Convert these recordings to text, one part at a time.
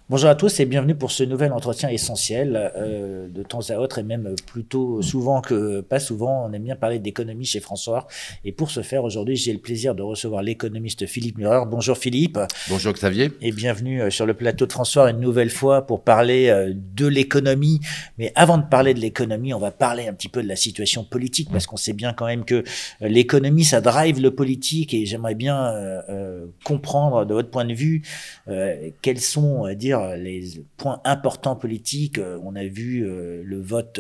Bonjour à tous et bienvenue pour ce nouvel entretien essentiel. De temps à autre et même plutôt souvent que pas souvent, on aime bien parler d'économie chez François. Et pour ce faire, aujourd'hui, j'ai le plaisir de recevoir l'économiste Philippe Murer. Bonjour Philippe. Bonjour Xavier. Et bienvenue sur le plateau de François une nouvelle fois pour parler de l'économie. Mais avant de parler de l'économie, on va parler un petit peu de la situation politique parce qu'on sait bien quand même que l'économie, ça drive le politique et j'aimerais bien comprendre de votre point de vue quels sont, on va dire, les points importants politiques. On a vu le vote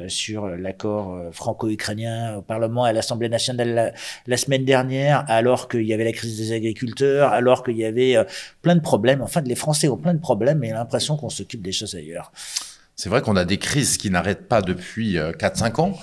sur l'accord franco-ukrainien au Parlement et à l'Assemblée nationale la semaine dernière, alors qu'il y avait la crise des agriculteurs, alors qu'il y avait plein de problèmes. Enfin, les Français ont plein de problèmes et l'impression qu'on s'occupe des choses ailleurs. C'est vrai qu'on a des crises qui n'arrêtent pas depuis 4-5 ans.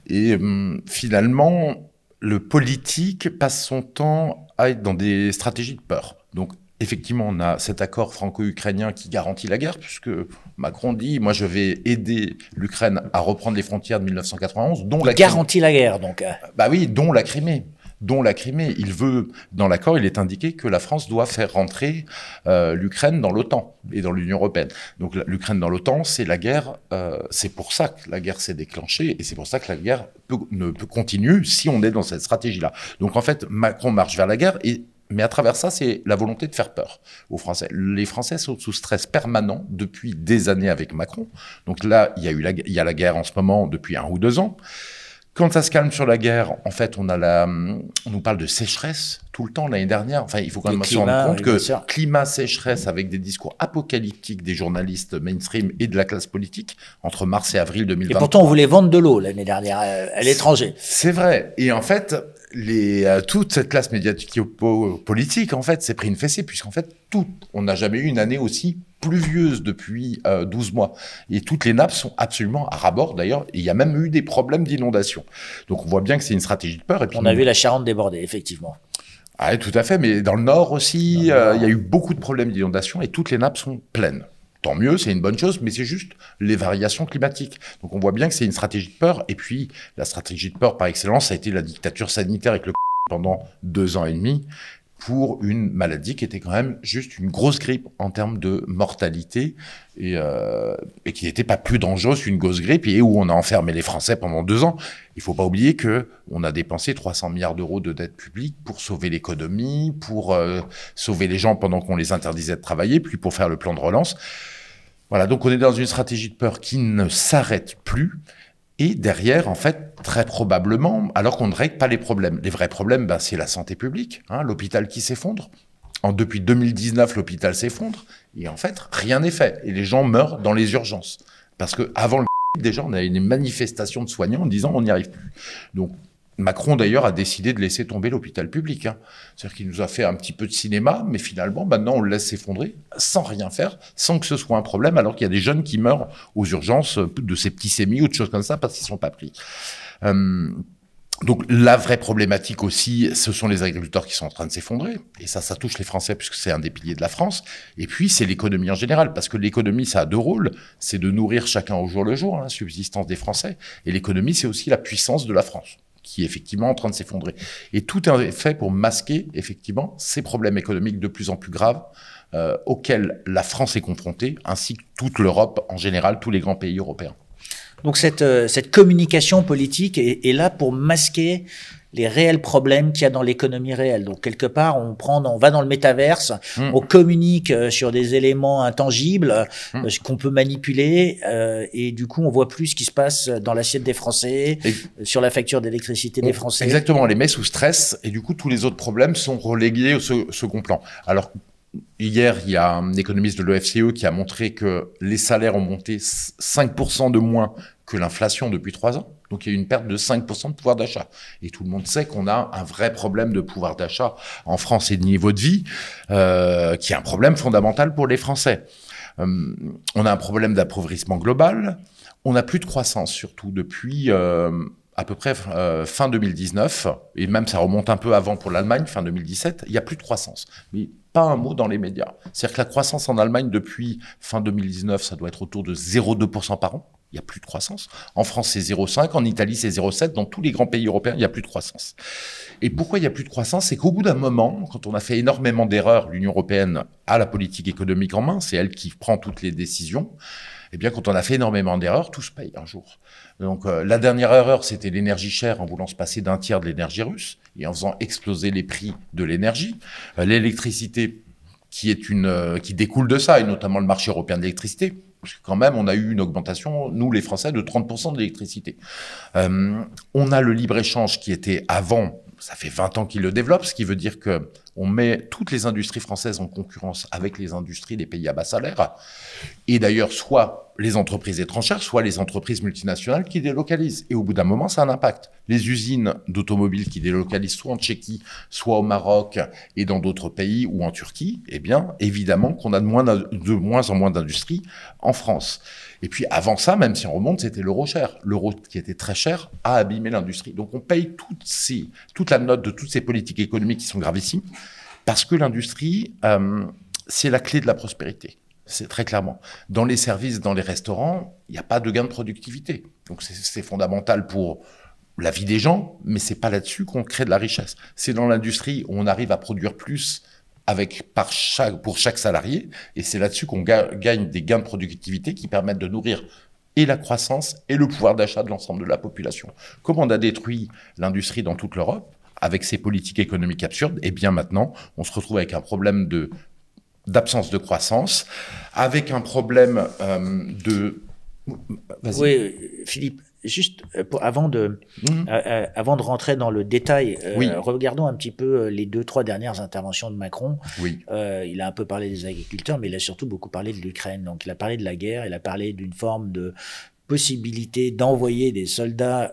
Et finalement, le politique passe son temps à être dans des stratégies de peur. Donc, effectivement, on a cet accord franco-ukrainien qui garantit la guerre, puisque Macron dit « Moi, je vais aider l'Ukraine à reprendre les frontières de 1991, dont la Crimée. » Garantit la guerre, donc. Bah oui, dont la Crimée. Dont la Crimée. Il veut, dans l'accord, il est indiqué que la France doit faire rentrer l'Ukraine dans l'OTAN et dans l'Union européenne. Donc l'Ukraine dans l'OTAN, c'est la guerre. C'est pour ça que la guerre s'est déclenchée et c'est pour ça que la guerre ne peut continuer si on est dans cette stratégie-là. Donc en fait, Macron marche vers la guerre mais à travers ça, c'est la volonté de faire peur aux Français. Les Français sont sous stress permanent depuis des années avec Macron. Donc là, il y a la guerre en ce moment depuis 1 ou 2 ans. Quand ça se calme sur la guerre, en fait, on nous parle de sécheresse tout le temps l'année dernière. Enfin, il faut quand même se rendre compte que climat, sécheresse, avec des discours apocalyptiques des journalistes mainstream et de la classe politique entre mars et avril 2023. Et pourtant, on voulait vendre de l'eau l'année dernière à l'étranger. C'est vrai. Et en fait, toute cette classe médiatique politique, en fait, s'est pris une fessée, puisqu'en fait, on n'a jamais eu une année aussi pluvieuse depuis 12 mois. Et toutes les nappes sont absolument à ras-bord, d'ailleurs. Et il y a même eu des problèmes d'inondation. Donc, on voit bien que c'est une stratégie de peur. Et puis, on a vu la Charente déborder, effectivement. Ah, tout à fait. Mais dans le Nord aussi, il y a eu beaucoup de problèmes d'inondation et toutes les nappes sont pleines. Tant mieux, c'est une bonne chose, mais c'est juste les variations climatiques. Donc, on voit bien que c'est une stratégie de peur. Et puis, la stratégie de peur par excellence, ça a été la dictature sanitaire avec le pendant 2 ans et demi, pour une maladie qui était quand même juste une grosse grippe en termes de mortalité et qui n'était pas plus dangereuse qu'une grosse grippe et où on a enfermé les Français pendant 2 ans. Il ne faut pas oublier qu'on a dépensé 300 milliards d'euros de dette publique pour sauver l'économie, pour sauver les gens pendant qu'on les interdisait de travailler, puis pour faire le plan de relance. Voilà, donc on est dans une stratégie de peur qui ne s'arrête plus. Et derrière, en fait, très probablement, alors qu'on ne règle pas les problèmes. Les vrais problèmes, c'est la santé publique, l'hôpital qui s'effondre. Depuis 2019, l'hôpital s'effondre. Et en fait, rien n'est fait. Et les gens meurent dans les urgences. Parce qu'avant déjà, on a une manifestation de soignants en disant on n'y arrive plus. Donc, Macron, d'ailleurs, a décidé de laisser tomber l'hôpital public. C'est-à-dire qu'il nous a fait un petit peu de cinéma, mais finalement, maintenant, on le laisse s'effondrer sans rien faire, sans que ce soit un problème, alors qu'il y a des jeunes qui meurent aux urgences de septicémie ou de choses comme ça parce qu'ils ne sont pas pris. Donc, la vraie problématique aussi, ce sont les agriculteurs qui sont en train de s'effondrer. Et ça touche les Français puisque c'est un des piliers de la France. Et puis, c'est l'économie en général. Parce que l'économie, ça a 2 rôles. C'est de nourrir chacun au jour le jour, la subsistance des Français. Et l'économie, c'est aussi la puissance de la France, qui est effectivement en train de s'effondrer. Et tout est fait pour masquer, effectivement, ces problèmes économiques de plus en plus graves auxquels la France est confrontée, ainsi que toute l'Europe en général, tous les grands pays européens. Donc cette communication politique est là pour masquer les réels problèmes qu'il y a dans l'économie réelle. Donc quelque part, on va dans le métaverse, on communique sur des éléments intangibles qu'on peut manipuler et du coup, on voit plus ce qui se passe dans l'assiette des Français, sur la facture d'électricité des Français. Exactement, on les met sous stress et du coup, tous les autres problèmes sont relégués au second plan. Alors, hier, il y a un économiste de l'OFCE qui a montré que les salaires ont monté 5% de moins que l'inflation depuis 3 ans. Donc, il y a eu une perte de 5% de pouvoir d'achat. Et tout le monde sait qu'on a un vrai problème de pouvoir d'achat en France et de niveau de vie, qui est un problème fondamental pour les Français. On a un problème d'appauvrissement global. On n'a plus de croissance, surtout depuis à peu près fin 2019, et même ça remonte un peu avant pour l'Allemagne, fin 2017, il n'y a plus de croissance. Mais pas un mot dans les médias. C'est-à-dire que la croissance en Allemagne depuis fin 2019, ça doit être autour de 0,2% par an. il n'y a plus de croissance. En France, c'est 0,5, en Italie, c'est 0,7. Dans tous les grands pays européens, il n'y a plus de croissance. Et pourquoi il n'y a plus de croissance? C'est qu'au bout d'un moment, quand on a fait énormément d'erreurs, l'Union européenne a la politique économique en main, c'est elle qui prend toutes les décisions. Eh bien, quand on a fait énormément d'erreurs, tout se paye un jour. Donc, la dernière erreur, c'était l'énergie chère en voulant se passer d'un tiers de l'énergie russe et en faisant exploser les prix de l'énergie. L'électricité, qui découle de ça, et notamment le marché européen de l'électricité, parce que quand même, on a eu une augmentation, nous les Français, de 30% de l'électricité. On a le libre-échange qui était avant, ça fait 20 ans qu'il le développe, ce qui veut dire que on met toutes les industries françaises en concurrence avec les industries des pays à bas salaire. Et d'ailleurs, soit les entreprises étrangères, soit les entreprises multinationales qui délocalisent. Et au bout d'un moment, ça a un impact. Les usines d'automobiles qui délocalisent soit en Tchéquie, soit au Maroc et dans d'autres pays ou en Turquie, eh bien, évidemment qu'on a de moins en moins d'industries en France. Et puis avant ça, même si on remonte, c'était l'euro cher. L'euro qui était très cher a abîmé l'industrie. Donc on paye toute la note de toutes ces politiques économiques qui sont gravissimes, parce que l'industrie, c'est la clé de la prospérité. C'est très clairement. Dans les services, dans les restaurants, il n'y a pas de gain de productivité. Donc c'est fondamental pour la vie des gens, mais c'est pas là-dessus qu'on crée de la richesse. C'est dans l'industrie où on arrive à produire plus pour chaque salarié, et c'est là-dessus qu'on gagne des gains de productivité qui permettent de nourrir et la croissance et le pouvoir d'achat de l'ensemble de la population. Comme on a détruit l'industrie dans toute l'Europe, avec ces politiques économiques absurdes, et bien maintenant, on se retrouve avec un problème d'absence de croissance, avec un problème de... Vas-y. Oui, Philippe, juste avant de rentrer dans le détail, regardons un petit peu les 2-3 dernières interventions de Macron. Oui. Il a un peu parlé des agriculteurs, mais il a surtout beaucoup parlé de l'Ukraine. Donc il a parlé de la guerre, il a parlé d'une forme de possibilité d'envoyer des soldats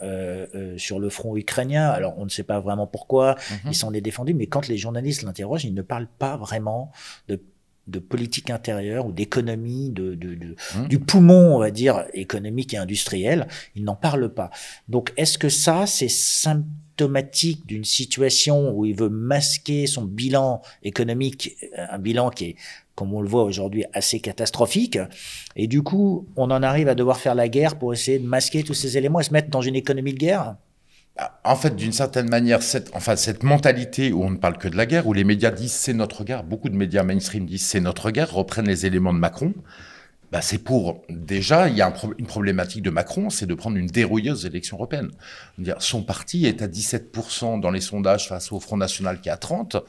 sur le front ukrainien. Alors, on ne sait pas vraiment pourquoi ils s'en est défendus, mais quand les journalistes l'interrogent, il ne parle pas vraiment de politique intérieure ou d'économie, du poumon, on va dire, économique et industriel. Il n'en parle pas. Donc, est-ce que ça, c'est symptomatique d'une situation où il veut masquer son bilan économique, un bilan qui est, comme on le voit aujourd'hui, assez catastrophique. Et du coup, on en arrive à devoir faire la guerre pour essayer de masquer tous ces éléments et se mettre dans une économie de guerre? En fait, d'une certaine manière, cette mentalité où on ne parle que de la guerre, où les médias disent c'est notre guerre, beaucoup de médias mainstream disent c'est notre guerre, reprennent les éléments de Macron, c'est pour, déjà, il y a une problématique de Macron, c'est de prendre une dérouilleuse aux élections européennes. Son parti est à 17% dans les sondages face au Front National qui est à 30%,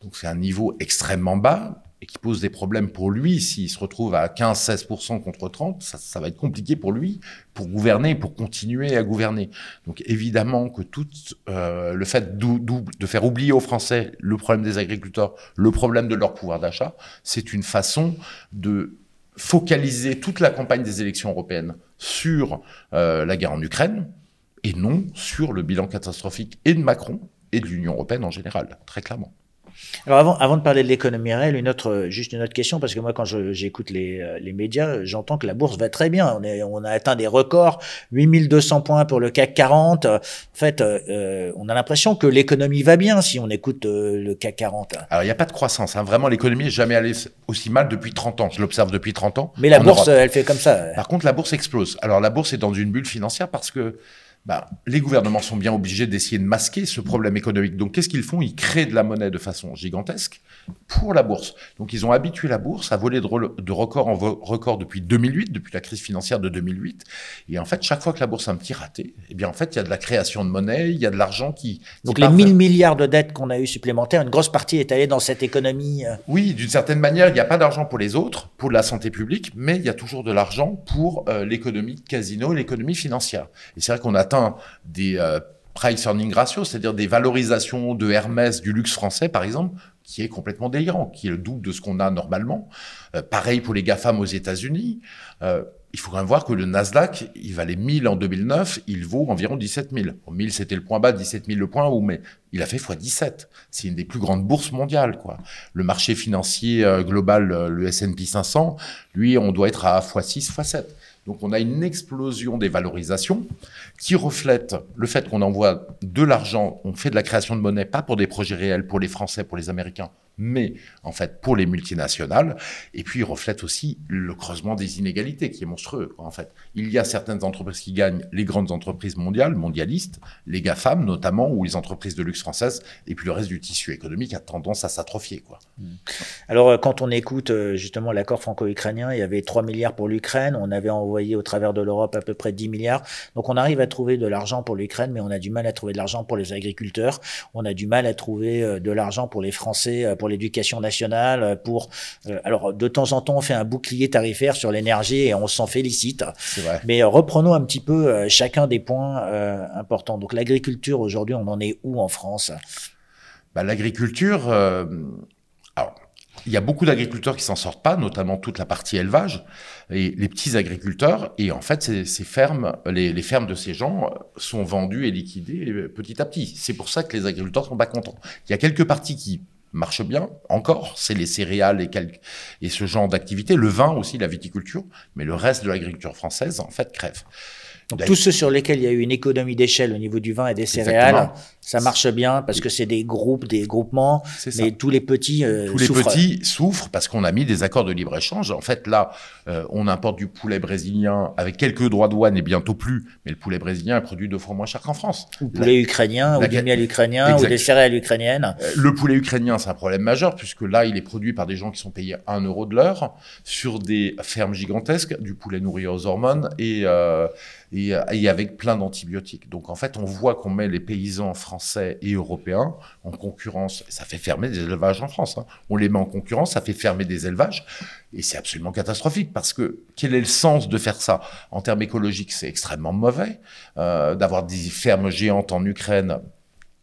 donc c'est un niveau extrêmement bas, et qui pose des problèmes pour lui. S'il se retrouve à 15-16% contre 30%, ça va être compliqué pour lui, pour gouverner, pour continuer à gouverner. Donc évidemment que tout le fait de faire oublier aux Français le problème des agriculteurs, le problème de leur pouvoir d'achat, c'est une façon de focaliser toute la campagne des élections européennes sur la guerre en Ukraine, et non sur le bilan catastrophique et de Macron et de l'Union européenne en général, très clairement. Alors avant de parler de l'économie réelle, juste une autre question, parce que moi quand j'écoute les médias, j'entends que la bourse va très bien. On a atteint des records, 8200 points pour le CAC 40. En fait, on a l'impression que l'économie va bien si on écoute le CAC 40. Alors il n'y a pas de croissance, vraiment l'économie n'est jamais allée aussi mal depuis 30 ans. Je l'observe depuis 30 ans. Mais la bourse, elle fait comme ça. Par contre, la bourse explose. Alors la bourse est dans une bulle financière parce que les gouvernements sont bien obligés d'essayer de masquer ce problème économique. Donc, qu'est-ce qu'ils font? Ils créent de la monnaie de façon gigantesque pour la bourse. Donc, ils ont habitué la bourse à voler de record en record depuis 2008, depuis la crise financière de 2008. Et en fait, chaque fois que la bourse a un petit raté, eh bien, en fait, il y a de la création de monnaie, il y a de l'argent qui Donc, les 1000 milliards de dettes qu'on a eu supplémentaires, une grosse partie est allée dans cette économie. Oui, d'une certaine manière, il n'y a pas d'argent pour les autres, pour la santé publique, mais il y a toujours de l'argent pour l'économie de casino, l'économie financière. Et c'est vrai qu'on atteint des price earning ratio, c'est-à-dire des valorisations de Hermès, du luxe français par exemple, qui est complètement délirant, qui est le double de ce qu'on a normalement. Pareil pour les GAFAM aux États-Unis. Il faut quand même voir que le Nasdaq, il valait 1000 en 2009, il vaut environ 17 000. 1000 c'était le point bas, 17 000 le point haut, mais il a fait x17. C'est une des plus grandes bourses mondiales, quoi. Le marché financier global, le S&P 500, lui, on doit être à x6, x7. Donc, on a une explosion des valorisations qui reflète le fait qu'on envoie de l'argent, on fait de la création de monnaie, pas pour des projets réels, pour les Français, pour les Américains, mais en fait pour les multinationales. Et puis il reflète aussi le creusement des inégalités qui est monstrueux. En fait, il y a certaines entreprises qui gagnent, les grandes entreprises mondialistes, les GAFAM notamment, ou les entreprises de luxe françaises, et puis le reste du tissu économique a tendance à s'atrophier, quoi. Alors, quand on écoute justement l'accord franco-ukrainien, il y avait 3 milliards pour l'Ukraine, on avait envoyé au travers de l'Europe à peu près 10 milliards. Donc, on arrive à trouver de l'argent pour l'Ukraine, mais on a du mal à trouver de l'argent pour les agriculteurs. On a du mal à trouver de l'argent pour les Français, pour l'éducation nationale, pour... alors, de temps en temps, on fait un bouclier tarifaire sur l'énergie et on s'en félicite. C'est vrai. Mais reprenons un petit peu chacun des points importants. Donc, l'agriculture, aujourd'hui, on en est où en France? L'agriculture... alors, il y a beaucoup d'agriculteurs qui s'en sortent pas, notamment toute la partie élevage, et les petits agriculteurs. Et en fait, ces fermes, les fermes de ces gens sont vendues et liquidées petit à petit. C'est pour ça que les agriculteurs sont pas contents. Il y a quelques parties qui marchent bien, encore, c'est les céréales et ce genre d'activité, le vin aussi, la viticulture, mais le reste de l'agriculture française, en fait, crève. Donc, tous ceux sur lesquels il y a eu une économie d'échelle au niveau du vin et des céréales, exactement, ça marche bien parce que c'est des groupes, des groupements, mais tous les petits souffrent parce qu'on a mis des accords de libre-échange. En fait, là, on importe du poulet brésilien avec quelques droits de douane et bientôt plus, mais le poulet brésilien est produit 2 fois moins cher qu'en France. Ou poulet ukrainien, ou du miel ukrainien, ou des céréales ukrainiennes. Le poulet ukrainien, c'est un problème majeur puisque là, il est produit par des gens qui sont payés 1 euro de l'heure sur des fermes gigantesques, du poulet nourri aux hormones et avec plein d'antibiotiques. Donc en fait, on voit qu'on met les paysans français et européens en concurrence. Ça fait fermer des élevages en France, hein. On les met en concurrence, ça fait fermer des élevages. Et c'est absolument catastrophique parce que quel est le sens de faire ça? En termes écologiques, c'est extrêmement mauvais. D'avoir des fermes géantes en Ukraine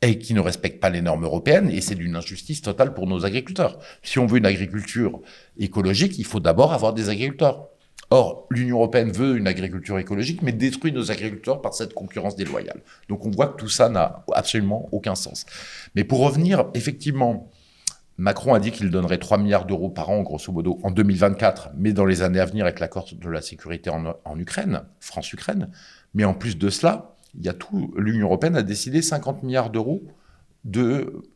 et qui ne respectent pas les normes européennes, et c'est d'une injustice totale pour nos agriculteurs. Si on veut une agriculture écologique, il faut d'abord avoir des agriculteurs. Or, l'Union européenne veut une agriculture écologique, mais détruit nos agriculteurs par cette concurrence déloyale. Donc on voit que tout ça n'a absolument aucun sens. Mais pour revenir, effectivement, Macron a dit qu'il donnerait 3 milliards d'euros par an, grosso modo, en 2024, mais dans les années à venir avec l'accord de la sécurité en Ukraine, France-Ukraine. Mais en plus de cela, l'Union européenne a décidé 50 milliards d'euros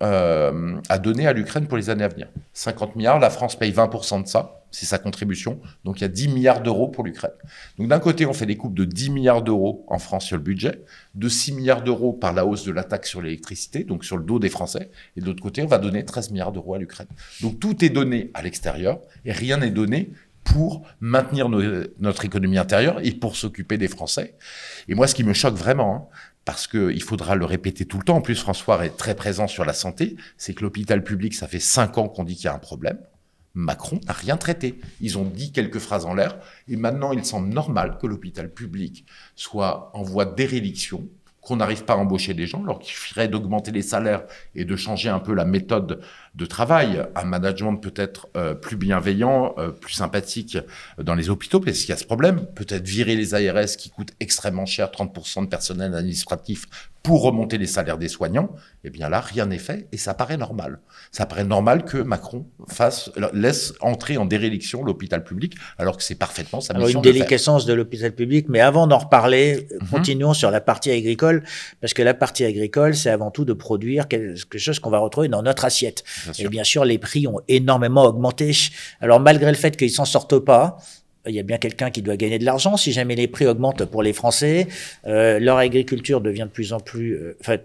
à donner à l'Ukraine pour les années à venir. 50 milliards, la France paye 20% de ça, c'est sa contribution. Donc il y a 10 milliards d'euros pour l'Ukraine. Donc d'un côté, on fait des coupes de 10 milliards d'euros en France sur le budget, de 6 milliards d'euros par la hausse de la taxe sur l'électricité, donc sur le dos des Français, et de l'autre côté, on va donner 13 milliards d'euros à l'Ukraine. Donc tout est donné à l'extérieur et rien n'est donné pour maintenir notre économie intérieure et pour s'occuper des Français. Et moi, ce qui me choque vraiment, hein, parce qu'il faudra le répéter tout le temps, en plus François est très présent sur la santé, c'est que l'hôpital public, ça fait 5 ans qu'on dit qu'il y a un problème. Macron n'a rien traité. Ils ont dit quelques phrases en l'air, et maintenant il semble normal que l'hôpital public soit en voie de déréliction, qu'on n'arrive pas à embaucher des gens, alors qu'il suffirait d'augmenter les salaires et de changer un peu la méthode de travail, un management peut-être plus bienveillant, plus sympathique dans les hôpitaux, parce qu'il y a ce problème, peut-être virer les ARS qui coûtent extrêmement cher, 30% de personnel administratif, pour remonter les salaires des soignants. Eh bien là, rien n'est fait et ça paraît normal. Ça paraît normal que Macron laisse entrer en déréliction l'hôpital public, alors que c'est parfaitement sa mission. Une déliquescence de l'hôpital public, mais avant d'en reparler, continuons sur la partie agricole, parce que la partie agricole, c'est avant tout de produire quelque chose qu'on va retrouver dans notre assiette. Et bien sûr, les prix ont énormément augmenté. Alors malgré le fait qu'ils s'en sortent pas, il y a bien quelqu'un qui doit gagner de l'argent. Si jamais les prix augmentent pour les Français, leur agriculture devient de plus en plus,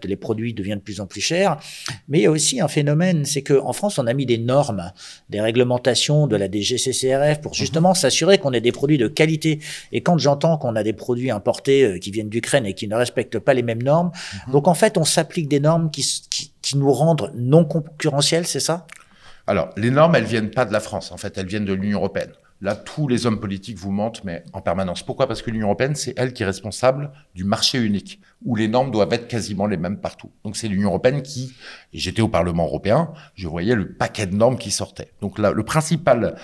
les produits deviennent de plus en plus chers. Mais il y a aussi un phénomène, c'est que en France, on a mis des normes, des réglementations de la DGCCRF pour justement s'assurer qu'on ait des produits de qualité. Et quand j'entends qu'on a des produits importés qui viennent d'Ukraine et qui ne respectent pas les mêmes normes, donc en fait, on s'applique des normes qui nous rendent non concurrentiels, c'est ça? Alors, les normes, elles viennent pas de la France. En fait, elles viennent de l'Union européenne. Là, tous les hommes politiques vous mentent, mais en permanence. Pourquoi? Parce que l'Union européenne, c'est elle qui est responsable du marché unique, où les normes doivent être quasiment les mêmes partout. Donc c'est l'Union européenne qui, et j'étais au Parlement européen, je voyais le paquet de normes qui sortait. Donc là, le principal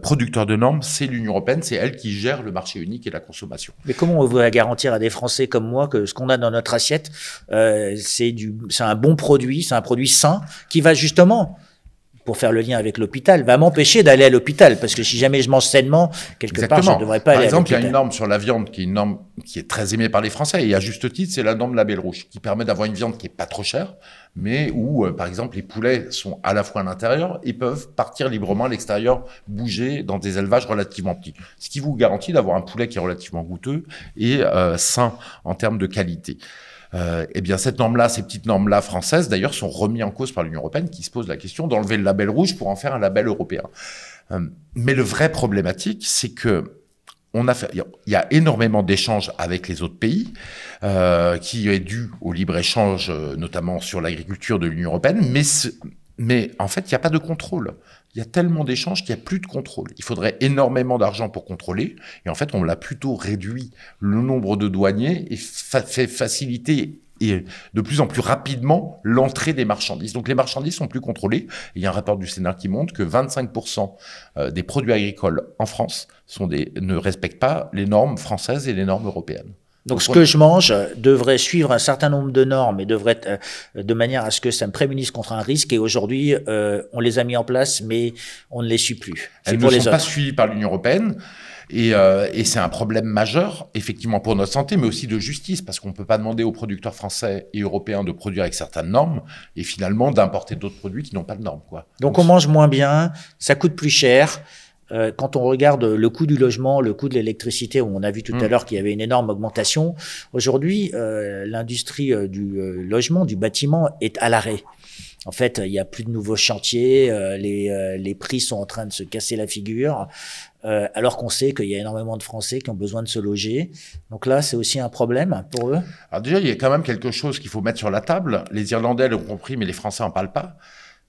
producteur de normes, c'est l'Union européenne, c'est elle qui gère le marché unique et la consommation. Mais comment on va garantir à des Français comme moi que ce qu'on a dans notre assiette, c'est un bon produit, c'est un produit sain, qui va justement pour faire le lien avec l'hôpital, va m'empêcher d'aller à l'hôpital. Parce que si jamais je mange sainement, quelque part, je ne devrais pas aller à l'hôpital. Par exemple, il y a une norme sur la viande qui est une norme qui est très aimée par les Français. Et à juste titre, c'est la norme Label Rouge, qui permet d'avoir une viande qui est pas trop chère, mais où, par exemple, les poulets sont à la fois à l'intérieur et peuvent partir librement à l'extérieur, bouger dans des élevages relativement petits. Ce qui vous garantit d'avoir un poulet qui est relativement goûteux et sain en termes de qualité. Eh bien, cette norme-là, ces petites normes-là françaises, d'ailleurs, sont remises en cause par l'Union européenne, qui se pose la question d'enlever le label rouge pour en faire un label européen. Mais le vrai problématique, c'est que il y a énormément d'échanges avec les autres pays, qui est dû au libre-échange, notamment sur l'agriculture de l'Union européenne, mais en fait, il n'y a pas de contrôle. Il y a tellement d'échanges qu'il n'y a plus de contrôle. Il faudrait énormément d'argent pour contrôler. Et en fait, on l'a plutôt réduit le nombre de douaniers et fait faciliter et de plus en plus rapidement l'entrée des marchandises. Donc les marchandises sont plus contrôlées. Et il y a un rapport du Sénat qui montre que 25% des produits agricoles en France ne respectent pas les normes françaises et les normes européennes. Donc ce que je mange devrait suivre un certain nombre de normes et devrait être de manière à ce que ça me prémunisse contre un risque. Et aujourd'hui, on les a mis en place, mais on ne les suit plus. Elles ne sont pas suivies par l'Union européenne. Et c'est un problème majeur, effectivement, pour notre santé, mais aussi de justice, parce qu'on ne peut pas demander aux producteurs français et européens de produire avec certaines normes et finalement d'importer d'autres produits qui n'ont pas de normes, quoi. Donc on mange moins bien, ça coûte plus cher. Quand on regarde le coût du logement, le coût de l'électricité, où on a vu tout à l'heure qu'il y avait une énorme augmentation, aujourd'hui, l'industrie du logement, du bâtiment est à l'arrêt. En fait, il n'y a plus de nouveaux chantiers, les prix sont en train de se casser la figure, alors qu'on sait qu'il y a énormément de Français qui ont besoin de se loger. Donc là, c'est aussi un problème pour eux. Alors déjà, il y a quand même quelque chose qu'il faut mettre sur la table. Les Irlandais l'ont compris, mais les Français n'en parlent pas.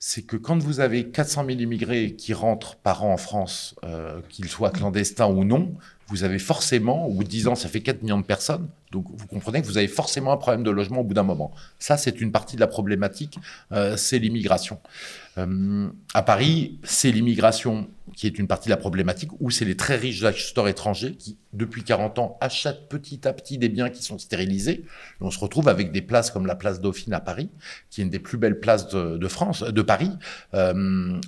C'est que quand vous avez 400 000 immigrés qui rentrent par an en France, qu'ils soient clandestins ou non, vous avez forcément, au bout de 10 ans, ça fait 4 millions de personnes. Donc, vous comprenez que vous avez forcément un problème de logement au bout d'un moment. Ça, c'est une partie de la problématique, c'est l'immigration. À Paris, c'est l'immigration qui est une partie de la problématique, où c'est les très riches acheteurs étrangers qui, depuis 40 ans, achètent petit à petit des biens qui sont stérilisés. Et on se retrouve avec des places comme la place Dauphine à Paris, qui est une des plus belles places de France, de Paris,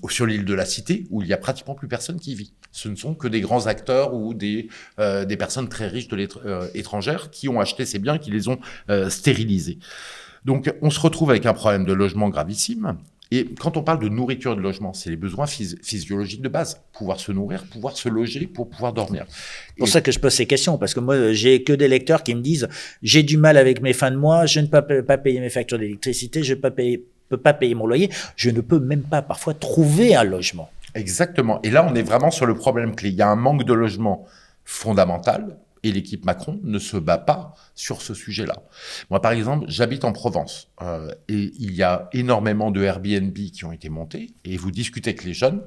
sur l'île de la Cité, où il n'y a pratiquement plus personne qui vit. Ce ne sont que des grands acteurs ou des personnes très riches étrangères qui ont acheté ces biens, qui les ont stérilisés. Donc, on se retrouve avec un problème de logement gravissime. Et quand on parle de nourriture et de logement, c'est les besoins physiologiques de base. Pouvoir se nourrir, pouvoir se loger, pour pouvoir dormir. C'est pour ça que je pose ces questions, parce que moi, j'ai que des lecteurs qui me disent « J'ai du mal avec mes fins de mois, je ne peux pas payer mes factures d'électricité, je ne peux pas payer mon loyer, je ne peux même pas parfois trouver un logement. » Exactement. Et là, on est vraiment sur le problème clé. Il y a un manque de logement fondamental. Et l'équipe Macron ne se bat pas sur ce sujet-là. Moi, par exemple, j'habite en Provence et il y a énormément de Airbnb qui ont été montés. Et vous discutez avec les jeunes,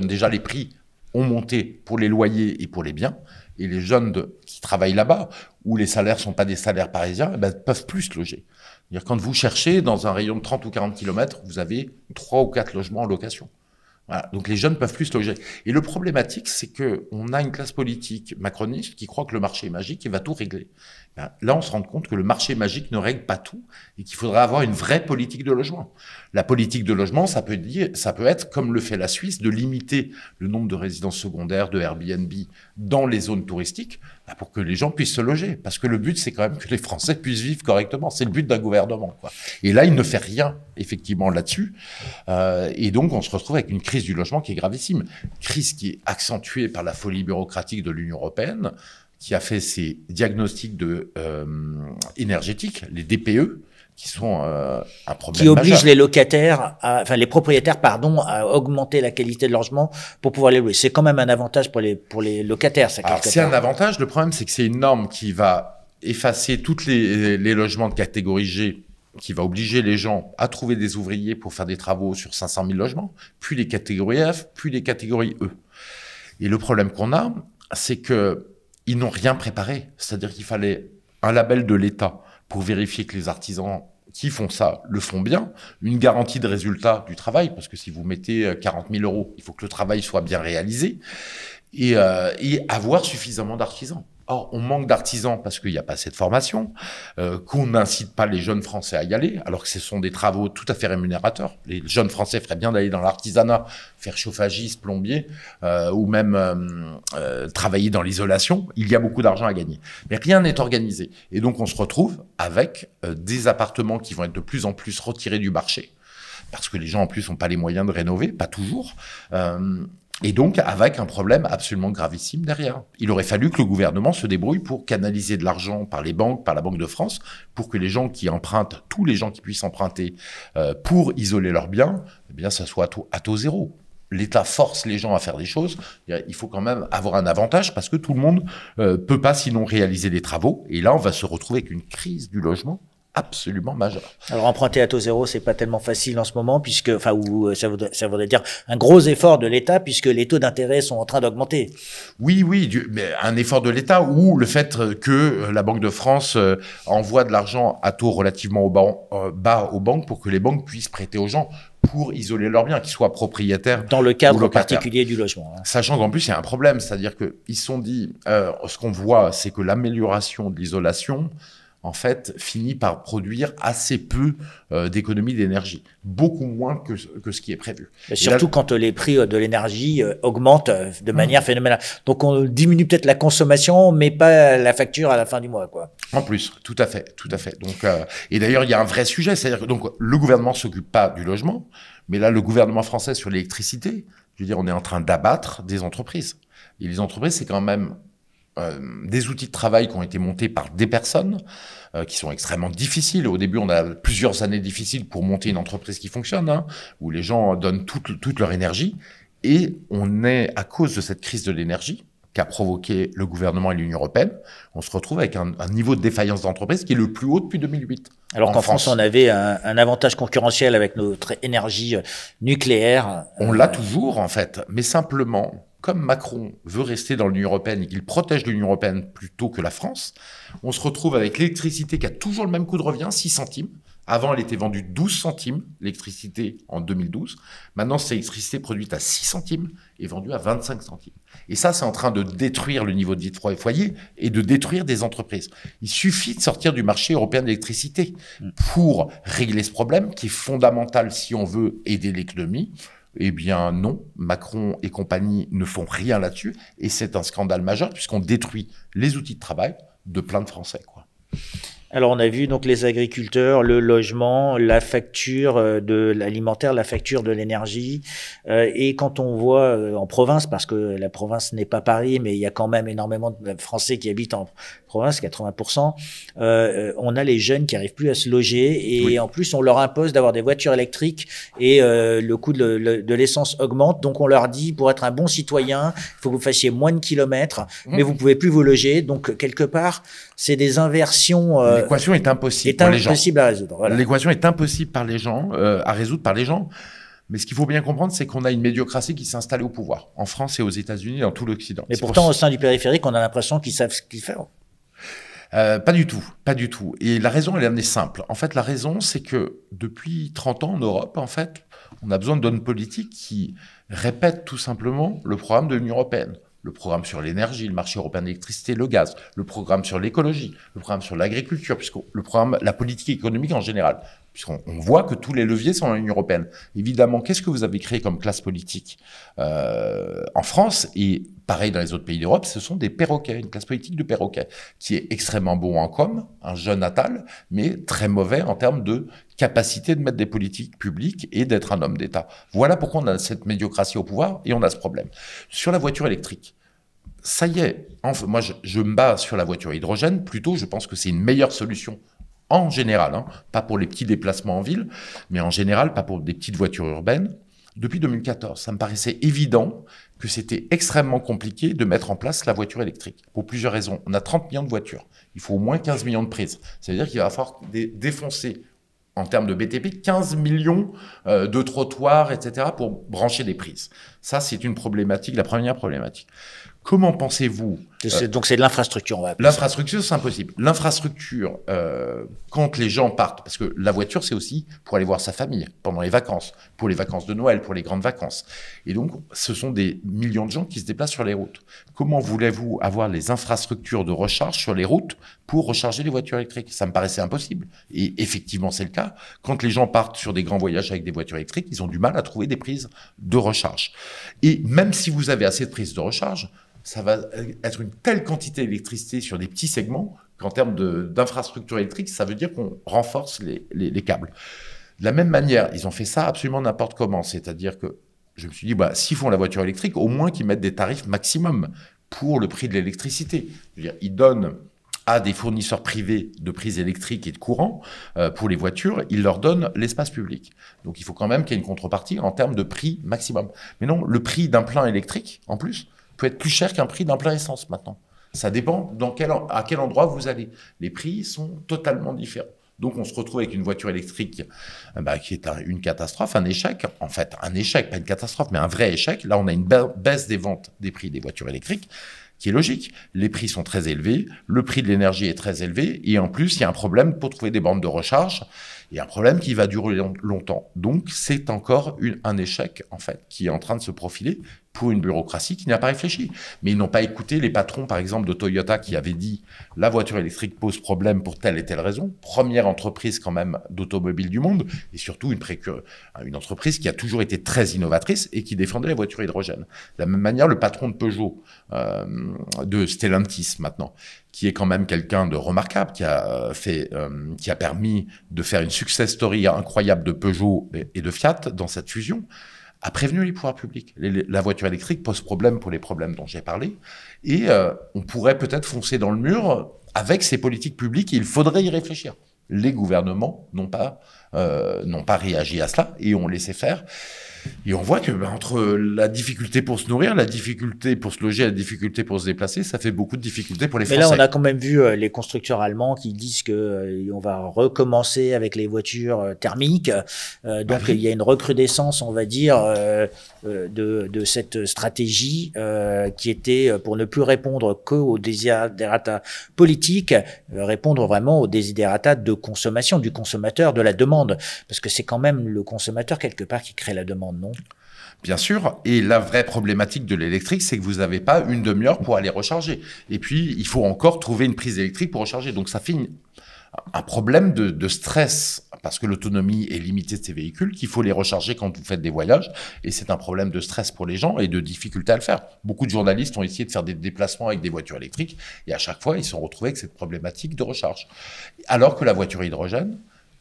déjà, les prix ont monté pour les loyers et pour les biens. Et les jeunes qui travaillent là-bas, où les salaires ne sont pas des salaires parisiens, peuvent plus se loger. C'est-à-dire, quand vous cherchez dans un rayon de 30 ou 40 km, vous avez 3 ou 4 logements en location. Voilà. Donc les jeunes ne peuvent plus se loger. Et le problématique, c'est qu'on a une classe politique macroniste qui croit que le marché est magique et va tout régler. Là, on se rend compte que le marché magique ne règle pas tout et qu'il faudra avoir une vraie politique de logement. La politique de logement, ça peut être, comme le fait la Suisse, de limiter le nombre de résidences secondaires, de Airbnb dans les zones touristiques pour que les gens puissent se loger. Parce que le but, c'est quand même que les Français puissent vivre correctement. C'est le but d'un gouvernement, quoi. Et là, il ne fait rien, effectivement, là-dessus. Et donc, on se retrouve avec une crise du logement qui est gravissime. Crise qui est accentuée par la folie bureaucratique de l'Union européenne, qui a fait ses diagnostics énergétiques, les DPE, qui sont un problème qui oblige majeur. les propriétaires, à augmenter la qualité de logement pour pouvoir les louer. C'est quand même un avantage pour les locataires, ça. Alors, c'est un avantage. Le problème, c'est que c'est une norme qui va effacer tous les logements de catégorie G, qui va obliger les gens à trouver des ouvriers pour faire des travaux sur 500 000 logements, puis les catégories F, puis les catégories E. Et le problème qu'on a, c'est qu'ils n'ont rien préparé. C'est-à-dire qu'il fallait un label de l'État pour vérifier que les artisans qui font ça le font bien, une garantie de résultat du travail, parce que si vous mettez 40 000 €, il faut que le travail soit bien réalisé, et avoir suffisamment d'artisans. Or, on manque d'artisans parce qu'il n'y a pas assez de formation, qu'on n'incite pas les jeunes Français à y aller, alors que ce sont des travaux tout à fait rémunérateurs. Les jeunes Français feraient bien d'aller dans l'artisanat, faire chauffagiste, plombier, ou même travailler dans l'isolation. Il y a beaucoup d'argent à gagner. Mais rien n'est organisé. Et donc, on se retrouve avec des appartements qui vont être de plus en plus retirés du marché, parce que les gens, en plus, n'ont pas les moyens de rénover, pas toujours. Et donc, avec un problème absolument gravissime derrière. Il aurait fallu que le gouvernement se débrouille pour canaliser de l'argent par les banques, par la Banque de France, pour que les gens qui empruntent, tous les gens qui puissent emprunter pour isoler leurs biens, eh bien, ça soit à taux zéro. L'État force les gens à faire des choses. Il faut quand même avoir un avantage parce que tout le monde peut pas sinon réaliser des travaux. Et là, on va se retrouver avec une crise du logement absolument majeur. Alors emprunter à taux zéro, c'est pas tellement facile en ce moment, puisque, ça voudrait dire un gros effort de l'État, puisque les taux d'intérêt sont en train d'augmenter. Oui, mais un effort de l'État ou le fait que la Banque de France envoie de l'argent à taux relativement bas aux banques pour que les banques puissent prêter aux gens pour isoler leurs biens, qu'ils soient propriétaires. Dans le cadre particulier du logement. Sachant qu'en plus, il y a un problème, c'est-à-dire qu'ils se sont dit, ce qu'on voit, c'est que l'amélioration de l'isolation, en fait, finit par produire assez peu d'économies d'énergie. Beaucoup moins que ce qui est prévu. Surtout quand les prix de l'énergie augmentent de manière phénoménale. Donc, on diminue peut-être la consommation, mais pas la facture à la fin du mois, quoi. En plus, tout à fait, tout à fait. Donc, et d'ailleurs, il y a un vrai sujet, c'est-à-dire que donc, le gouvernement s'occupe pas du logement, mais là, le gouvernement français sur l'électricité, je veux dire, on est en train d'abattre des entreprises. Et les entreprises, c'est quand même des outils de travail qui ont été montés par des personnes qui sont extrêmement difficiles. Au début, on a plusieurs années difficiles pour monter une entreprise qui fonctionne, hein, où les gens donnent toute leur énergie. Et on est, à cause de cette crise de l'énergie qu'a provoqué le gouvernement et l'Union européenne, on se retrouve avec un niveau de défaillance d'entreprise qui est le plus haut depuis 2008. Alors qu'en France, on avait un avantage concurrentiel avec notre énergie nucléaire. On l'a toujours, en fait, mais simplement, comme Macron veut rester dans l'Union européenne et qu'il protège l'Union européenne plutôt que la France, on se retrouve avec l'électricité qui a toujours le même coût de revient, 6 centimes. Avant, elle était vendue 12 centimes, l'électricité, en 2012. Maintenant, cette électricité produite à 6 centimes et vendue à 25 centimes. Et ça, c'est en train de détruire le niveau de vie de foyer et de détruire des entreprises. Il suffit de sortir du marché européen de l'électricité pour régler ce problème qui est fondamental si on veut aider l'économie. Eh bien non, Macron et compagnie ne font rien là-dessus et c'est un scandale majeur puisqu'on détruit les outils de travail de plein de Français, quoi. Alors, on a vu donc les agriculteurs, le logement, la facture de l'alimentaire, la facture de l'énergie. Et quand on voit en province, parce que la province n'est pas Paris, mais il y a quand même énormément de Français qui habitent en province, 80%, on a les jeunes qui arrivent plus à se loger. Et oui. En plus, on leur impose d'avoir des voitures électriques et le coût de l'essence augmente. Donc, on leur dit, pour être un bon citoyen, il faut que vous fassiez moins de kilomètres, mais vous pouvez plus vous loger. Donc, quelque part, c'est des inversions. L'équation est impossible pour les gens. Impossible à résoudre. Voilà. L'équation est impossible par les gens, à résoudre par les gens. Mais ce qu'il faut bien comprendre, c'est qu'on a une médiocratie qui s'est installée au pouvoir, en France et aux États-Unis, dans tout l'Occident. Mais pourtant, au sein du périphérique, on a l'impression qu'ils savent ce qu'ils font. Pas du tout, pas du tout. Et la raison, elle est simple. En fait, la raison, c'est que depuis 30 ans en Europe, en fait, on a besoin d'hommes politiques qui répètent tout simplement le programme de l'Union européenne. Le programme sur l'énergie, le marché européen de l'électricité, le gaz, le programme sur l'écologie, le programme sur l'agriculture, le programme, la politique économique en général, puisqu'on voit que tous les leviers sont dans l'Union européenne. Évidemment, qu'est-ce que vous avez créé comme classe politique en France et pareil dans les autres pays d'Europe, ce sont des perroquets, une classe politique de perroquets, qui est extrêmement bon en com, un jeune Attal, mais très mauvais en termes de capacité de mettre des politiques publiques et d'être un homme d'État. Voilà pourquoi on a cette médiocratie au pouvoir et on a ce problème. Sur la voiture électrique, ça y est, moi je me bats sur la voiture hydrogène, plutôt je pense que c'est une meilleure solution en général, hein, pas pour les petits déplacements en ville, mais en général, pas pour des petites voitures urbaines. Depuis 2014, ça me paraissait évident que c'était extrêmement compliqué de mettre en place la voiture électrique, pour plusieurs raisons. On a 30 millions de voitures, il faut au moins 15 millions de prises. Ça veut dire qu'il va falloir défoncer, en termes de BTP, 15 millions de trottoirs, etc., pour brancher des prises. Ça, c'est une problématique, la première problématique. Comment pensez-vous donc c'est de l'infrastructure, on va appeler ça. L'infrastructure, c'est impossible. L'infrastructure, quand les gens partent, parce que la voiture, c'est aussi pour aller voir sa famille pendant les vacances, pour les vacances de Noël, pour les grandes vacances. Et donc, ce sont des millions de gens qui se déplacent sur les routes. Comment voulez-vous avoir les infrastructures de recharge sur les routes pour recharger les voitures électriques? Ça me paraissait impossible. Et effectivement, c'est le cas. Quand les gens partent sur des grands voyages avec des voitures électriques, ils ont du mal à trouver des prises de recharge. Et même si vous avez assez de prises de recharge, ça va être une telle quantité d'électricité sur des petits segments qu'en termes d'infrastructure électrique, ça veut dire qu'on renforce les câbles. De la même manière, ils ont fait ça absolument n'importe comment. C'est-à-dire que je me suis dit, s'ils font la voiture électrique, au moins qu'ils mettent des tarifs maximum pour le prix de l'électricité. Ils donnent à des fournisseurs privés de prises électriques et de courant pour les voitures, ils leur donnent l'espace public. Donc il faut quand même qu'il y ait une contrepartie en termes de prix maximum. Mais non, le prix d'un plein électrique, en plus, peut être plus cher qu'un prix d'un plein essence maintenant. Ça dépend à quel endroit vous allez. Les prix sont totalement différents. Donc on se retrouve avec une voiture électrique qui est une catastrophe, un échec. En fait, un échec, pas une catastrophe, mais un vrai échec. Là, on a une baisse des ventes des prix des voitures électriques qui est logique. Les prix sont très élevés, le prix de l'énergie est très élevé, et en plus, il y a un problème pour trouver des bornes de recharge. Il y a un problème qui va durer longtemps. Donc, c'est encore un échec, en fait, qui est en train de se profiler pour une bureaucratie qui n'a pas réfléchi. Mais ils n'ont pas écouté les patrons, par exemple, de Toyota qui avaient dit « la voiture électrique pose problème pour telle et telle raison ». Première entreprise, quand même, d'automobile du monde, et surtout une entreprise qui a toujours été très innovatrice et qui défendait la voiture hydrogène. De la même manière, le patron de Peugeot, de Stellantis, maintenant, qui est quand même quelqu'un de remarquable, qui a permis de faire une success story incroyable de Peugeot et de Fiat dans cette fusion, a prévenu les pouvoirs publics. La voiture électrique pose problème pour les problèmes dont j'ai parlé, et on pourrait peut-être foncer dans le mur avec ces politiques publiques, il faudrait y réfléchir. Les gouvernements n'ont pas réagi à cela et ont laissé faire. Et on voit que entre la difficulté pour se nourrir, la difficulté pour se loger, la difficulté pour se déplacer, ça fait beaucoup de difficultés pour les Français. Mais là, on a quand même vu les constructeurs allemands qui disent que on va recommencer avec les voitures thermiques. Donc, il y a une recrudescence, on va dire, de cette stratégie qui était pour ne plus répondre qu'aux desiderata politiques, répondre vraiment aux desiderata de consommation, du consommateur, de la demande. Parce que c'est quand même le consommateur, quelque part, qui crée la demande, non? Bien sûr, et la vraie problématique de l'électrique, c'est que vous n'avez pas une demi-heure pour aller recharger. Et puis, il faut encore trouver une prise électrique pour recharger. Donc, ça fait un problème de stress, parce que l'autonomie est limitée de ces véhicules, qu'il faut les recharger quand vous faites des voyages. Et c'est un problème de stress pour les gens et de difficulté à le faire. Beaucoup de journalistes ont essayé de faire des déplacements avec des voitures électriques, et à chaque fois, ils se sont retrouvés avec cette problématique de recharge. Alors que la voiture hydrogène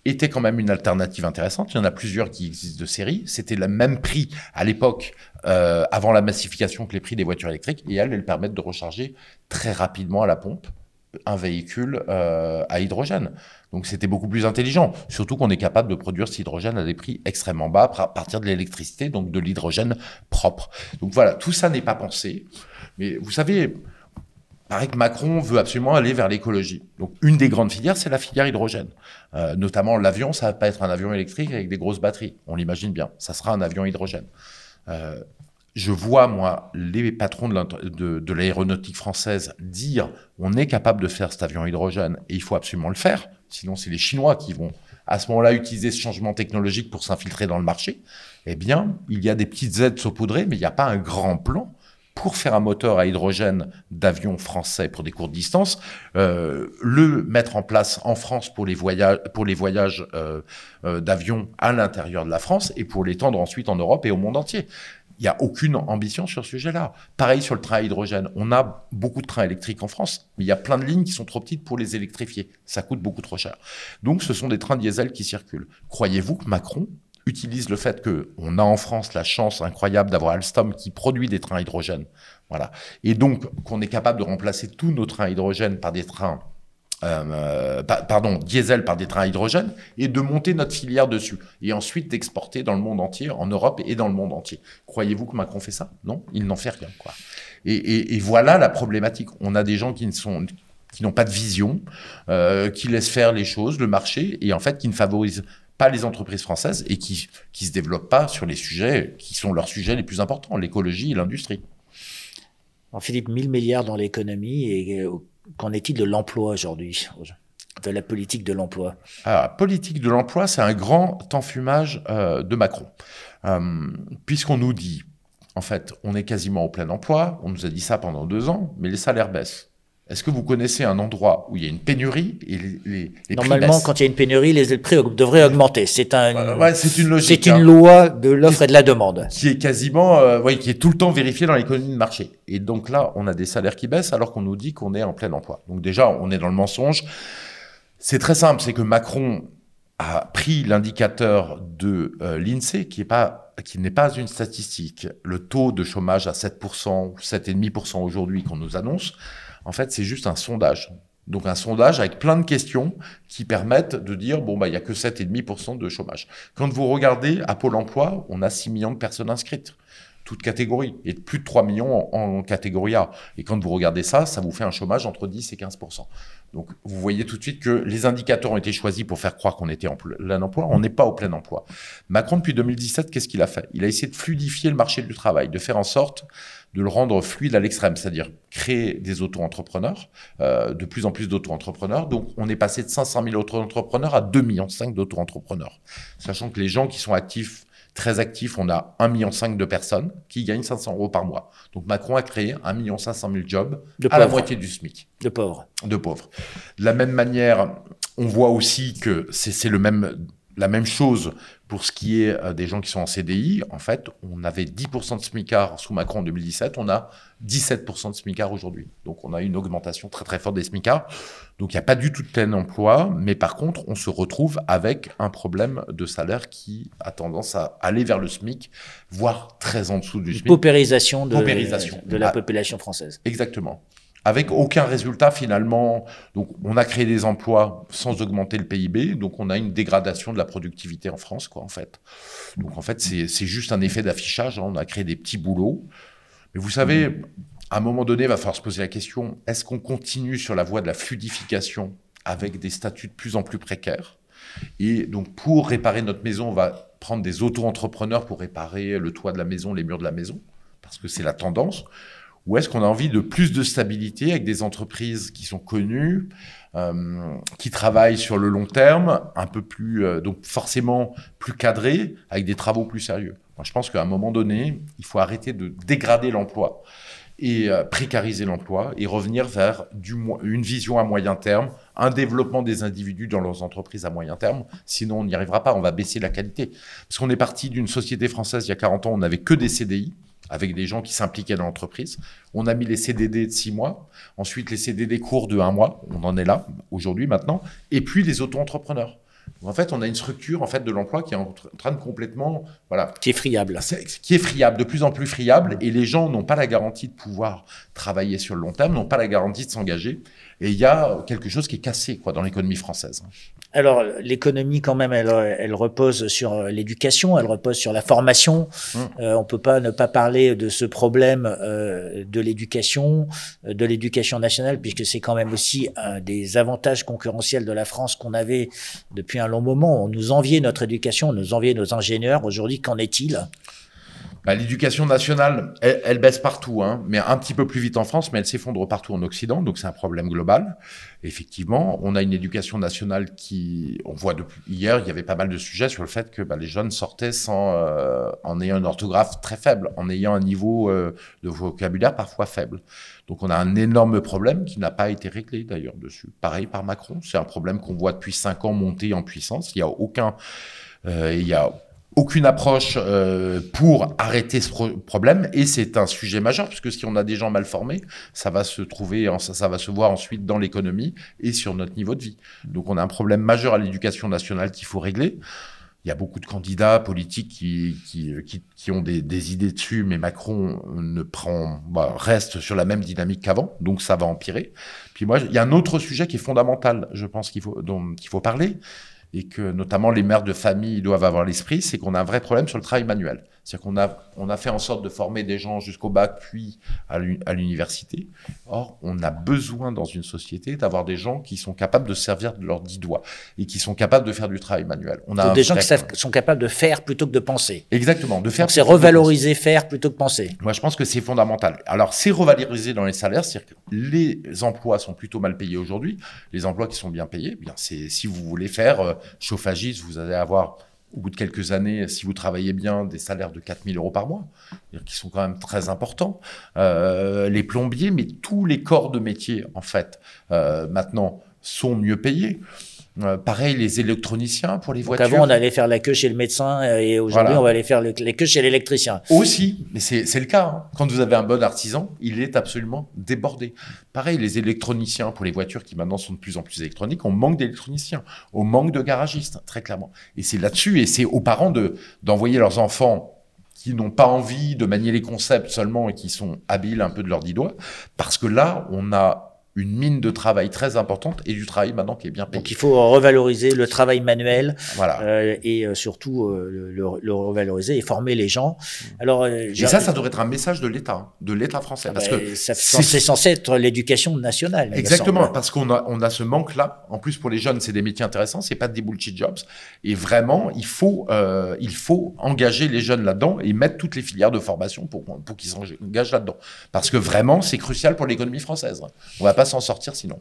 était quand même une alternative intéressante. Il y en a plusieurs qui existent de série. C'était le même prix à l'époque, avant la massification, que les prix des voitures électriques. Et elles permettent de recharger très rapidement à la pompe un véhicule à hydrogène. Donc c'était beaucoup plus intelligent. Surtout qu'on est capable de produire cet hydrogène à des prix extrêmement bas à partir de l'électricité, donc de l'hydrogène propre. Donc voilà, tout ça n'est pas pensé. Mais vous savez, paraît que Macron veut absolument aller vers l'écologie. Donc, une des grandes filières, c'est la filière hydrogène. Notamment, l'avion, ça va pas être un avion électrique avec des grosses batteries. On l'imagine bien. Ça sera un avion hydrogène. Je vois, moi, les patrons de l'aéronautique française dire on est capable de faire cet avion hydrogène et il faut absolument le faire. Sinon, c'est les Chinois qui vont, à ce moment-là, utiliser ce changement technologique pour s'infiltrer dans le marché. Eh bien, il y a des petites aides saupoudrées, mais il n'y a pas un grand plan pour faire un moteur à hydrogène d'avion français pour des courtes distances, le mettre en place en France pour les voyages d'avion à l'intérieur de la France et pour l'étendre ensuite en Europe et au monde entier. Il n'y a aucune ambition sur ce sujet-là. Pareil sur le train à hydrogène. On a beaucoup de trains électriques en France, mais il y a plein de lignes qui sont trop petites pour les électrifier. Ça coûte beaucoup trop cher. Donc, ce sont des trains diesel qui circulent. Croyez-vous que Macron utilise le fait qu'on a en France la chance incroyable d'avoir Alstom qui produit des trains hydrogène, voilà, et donc qu'on est capable de remplacer tous nos trains hydrogène par des trains diesel par des trains à hydrogène et de monter notre filière dessus et ensuite d'exporter dans le monde entier, en Europe et dans le monde entier. Croyez-vous que Macron fait ça? Non, il n'en fait rien, quoi. Et voilà la problématique. On a des gens qui n'ont pas de vision, qui laissent faire les choses, le marché, et en fait qui ne favorisent pas les entreprises françaises et qui se développent pas sur les sujets qui sont leurs sujets les plus importants, l'écologie et l'industrie. Alors Philippe, 1000 milliards dans l'économie, et qu'en est-il de l'emploi aujourd'hui, de la politique de l'emploi? Alors, politique de l'emploi, c'est un grand enfumage de Macron. Puisqu'on nous dit, en fait, on est quasiment au plein emploi, on nous a dit ça pendant 2 ans, mais les salaires baissent. Est-ce que vous connaissez un endroit où il y a une pénurie et les Normalement, prix baissent? quand il y a une pénurie, les prix devraient augmenter. C'est c'est une logique. C'est une loi de l'offre et de la demande. Qui est quasiment, qui est tout le temps vérifiée dans l'économie de marché. Et donc là, on a des salaires qui baissent alors qu'on nous dit qu'on est en plein emploi. Donc déjà, on est dans le mensonge. C'est très simple, c'est que Macron a pris l'indicateur de l'INSEE, qui n'est pas une statistique. Le taux de chômage à 7%, 7,5% aujourd'hui qu'on nous annonce, en fait, c'est juste un sondage. Donc un sondage avec plein de questions qui permettent de dire, bon, il n'y a que 7,5% de chômage. Quand vous regardez à Pôle emploi, on a 6 millions de personnes inscrites, toutes catégories, et plus de 3 millions en catégorie A. Et quand vous regardez ça, ça vous fait un chômage entre 10 et 15%. Donc vous voyez tout de suite que les indicateurs ont été choisis pour faire croire qu'on était en plein emploi. On n'est pas au plein emploi. Macron, depuis 2017, qu'est-ce qu'il a fait? Il a essayé de fluidifier le marché du travail, de faire en sorte de le rendre fluide à l'extrême, c'est-à-dire créer des auto-entrepreneurs, de plus en plus d'auto-entrepreneurs. Donc, on est passé de 500 000 auto-entrepreneurs à 2,5 millions d'auto-entrepreneurs. Sachant que les gens qui sont actifs, très actifs, on a 1,5 million de personnes qui gagnent 500 € par mois. Donc, Macron a créé 1,5 million de jobs à la moitié du SMIC. De pauvres. De pauvres. De la même manière, on voit aussi que c'est la même chose pour ce qui est des gens qui sont en CDI. En fait, on avait 10% de smicards sous Macron en 2017, on a 17% de smicards aujourd'hui. Donc, on a une augmentation très très forte des smicards. Donc, il n'y a pas du tout de plein emploi, mais par contre, on se retrouve avec un problème de salaire qui a tendance à aller vers le SMIC, voire très en dessous du SMIC. Paupérisation de la population française. Exactement. Avec aucun résultat finalement. Donc, on a créé des emplois sans augmenter le PIB, donc on a une dégradation de la productivité en France, quoi, en fait. Donc, en fait, c'est juste un effet d'affichage, hein. On a créé des petits boulots. Mais vous savez, à un moment donné, il va falloir se poser la question, est-ce qu'on continue sur la voie de la fluidification avec des statuts de plus en plus précaires? Et donc, pour réparer notre maison, on va prendre des auto-entrepreneurs pour réparer le toit de la maison, les murs de la maison, parce que c'est la tendance. Ou est-ce qu'on a envie de plus de stabilité avec des entreprises qui sont connues, qui travaillent sur le long terme, un peu plus, donc forcément plus cadrées, avec des travaux plus sérieux? Moi, je pense qu'à un moment donné, il faut arrêter de dégrader l'emploi et précariser l'emploi et revenir vers une vision à moyen terme, un développement des individus dans leurs entreprises à moyen terme. Sinon, on n'y arrivera pas, on va baisser la qualité. Parce qu'on est parti d'une société française il y a 40 ans, on n'avait que des CDI, avec des gens qui s'impliquaient dans l'entreprise. On a mis les CDD de 6 mois, ensuite les CDD courts de 1 mois, on en est là aujourd'hui maintenant, et puis les auto-entrepreneurs. En fait, on a une structure en fait, de l'emploi qui est en train de complètement... Voilà, qui est friable. Qui est friable, de plus en plus friable, et les gens n'ont pas la garantie de pouvoir travailler sur le long terme, n'ont pas la garantie de s'engager, et il y a quelque chose qui est cassé quoi, dans l'économie française. Alors, l'économie, quand même, elle repose sur l'éducation, elle repose sur la formation. On peut pas ne pas parler de ce problème de l'éducation nationale, puisque c'est quand même aussi un des avantages concurrentiels de la France qu'on avait depuis un long moment. On nous enviait notre éducation, on nous enviait nos ingénieurs. Aujourd'hui, qu'en est-il ? L'éducation nationale, elle baisse partout, hein, mais un petit peu plus vite en France, mais elle s'effondre partout en Occident, donc c'est un problème global. Effectivement, on a une éducation nationale qui, on voit depuis hier, il y avait pas mal de sujets sur le fait que les jeunes sortaient en ayant une orthographe très faible, en ayant un niveau de vocabulaire parfois faible. Donc on a un énorme problème qui n'a pas été réglé d'ailleurs dessus. Pareil par Macron, c'est un problème qu'on voit depuis 5 ans monter en puissance. Il y a aucune approche pour arrêter ce problème, et c'est un sujet majeur, puisque si on a des gens mal formés, ça va se voir ensuite dans l'économie et sur notre niveau de vie. Donc on a un problème majeur à l'éducation nationale qu'il faut régler. Il y a beaucoup de candidats politiques qui ont des idées dessus, mais Macron reste sur la même dynamique qu'avant, donc ça va empirer. Puis moi, il y a un autre sujet qui est fondamental, je pense dont il faut parler, et que notamment les mères de famille doivent avoir l'esprit, c'est qu'on a un vrai problème sur le travail manuel. C'est-à-dire qu'on a fait en sorte de former des gens jusqu'au bac, puis à l'université. Or, on a besoin dans une société d'avoir des gens qui sont capables de servir de leurs 10 doigts et qui sont capables de faire du travail manuel. On a des gens qui sont capables de faire plutôt que de penser. Exactement, de faire. Donc c'est revaloriser faire plutôt que penser. Moi, je pense que c'est fondamental. Alors, c'est revaloriser dans les salaires, c'est-à-dire que les emplois sont plutôt mal payés aujourd'hui. Les emplois qui sont bien payés, bien, c'est si vous voulez faire chauffagiste, vous allez avoir, au bout de quelques années, si vous travaillez bien, des salaires de 4 000 € par mois, qui sont quand même très importants. Les plombiers, mais tous les corps de métier, en fait, maintenant, sont mieux payés. Pareil, les électroniciens pour les voitures. Avant, on allait faire la queue chez le médecin et aujourd'hui, on va aller faire les queues chez l'électricien. Aussi, mais c'est le cas. Hein. Quand vous avez un bon artisan, il est absolument débordé. Pareil, les électroniciens pour les voitures qui maintenant sont de plus en plus électroniques, on manque d'électroniciens, on manque de garagistes, très clairement. Et c'est là-dessus, et c'est aux parents d'envoyer leurs enfants qui n'ont pas envie de manier les concepts seulement et qui sont habiles un peu de leurs 10 doigts, parce que là, on a une mine de travail très importante et du travail maintenant qui est bien payé. Donc il faut revaloriser le travail manuel, voilà. Et surtout le revaloriser et former les gens. Alors, et ça devrait être un message de l'État français. Parce que c'est censé être l'éducation nationale. Exactement, parce qu'on a ce manque-là. En plus, pour les jeunes, c'est des métiers intéressants, c'est pas des bullshit jobs. Et vraiment, il faut engager les jeunes là-dedans et mettre toutes les filières de formation pour qu'ils s'engagent là-dedans. Parce que vraiment, c'est crucial pour l'économie française. On va pas s'en sortir sinon.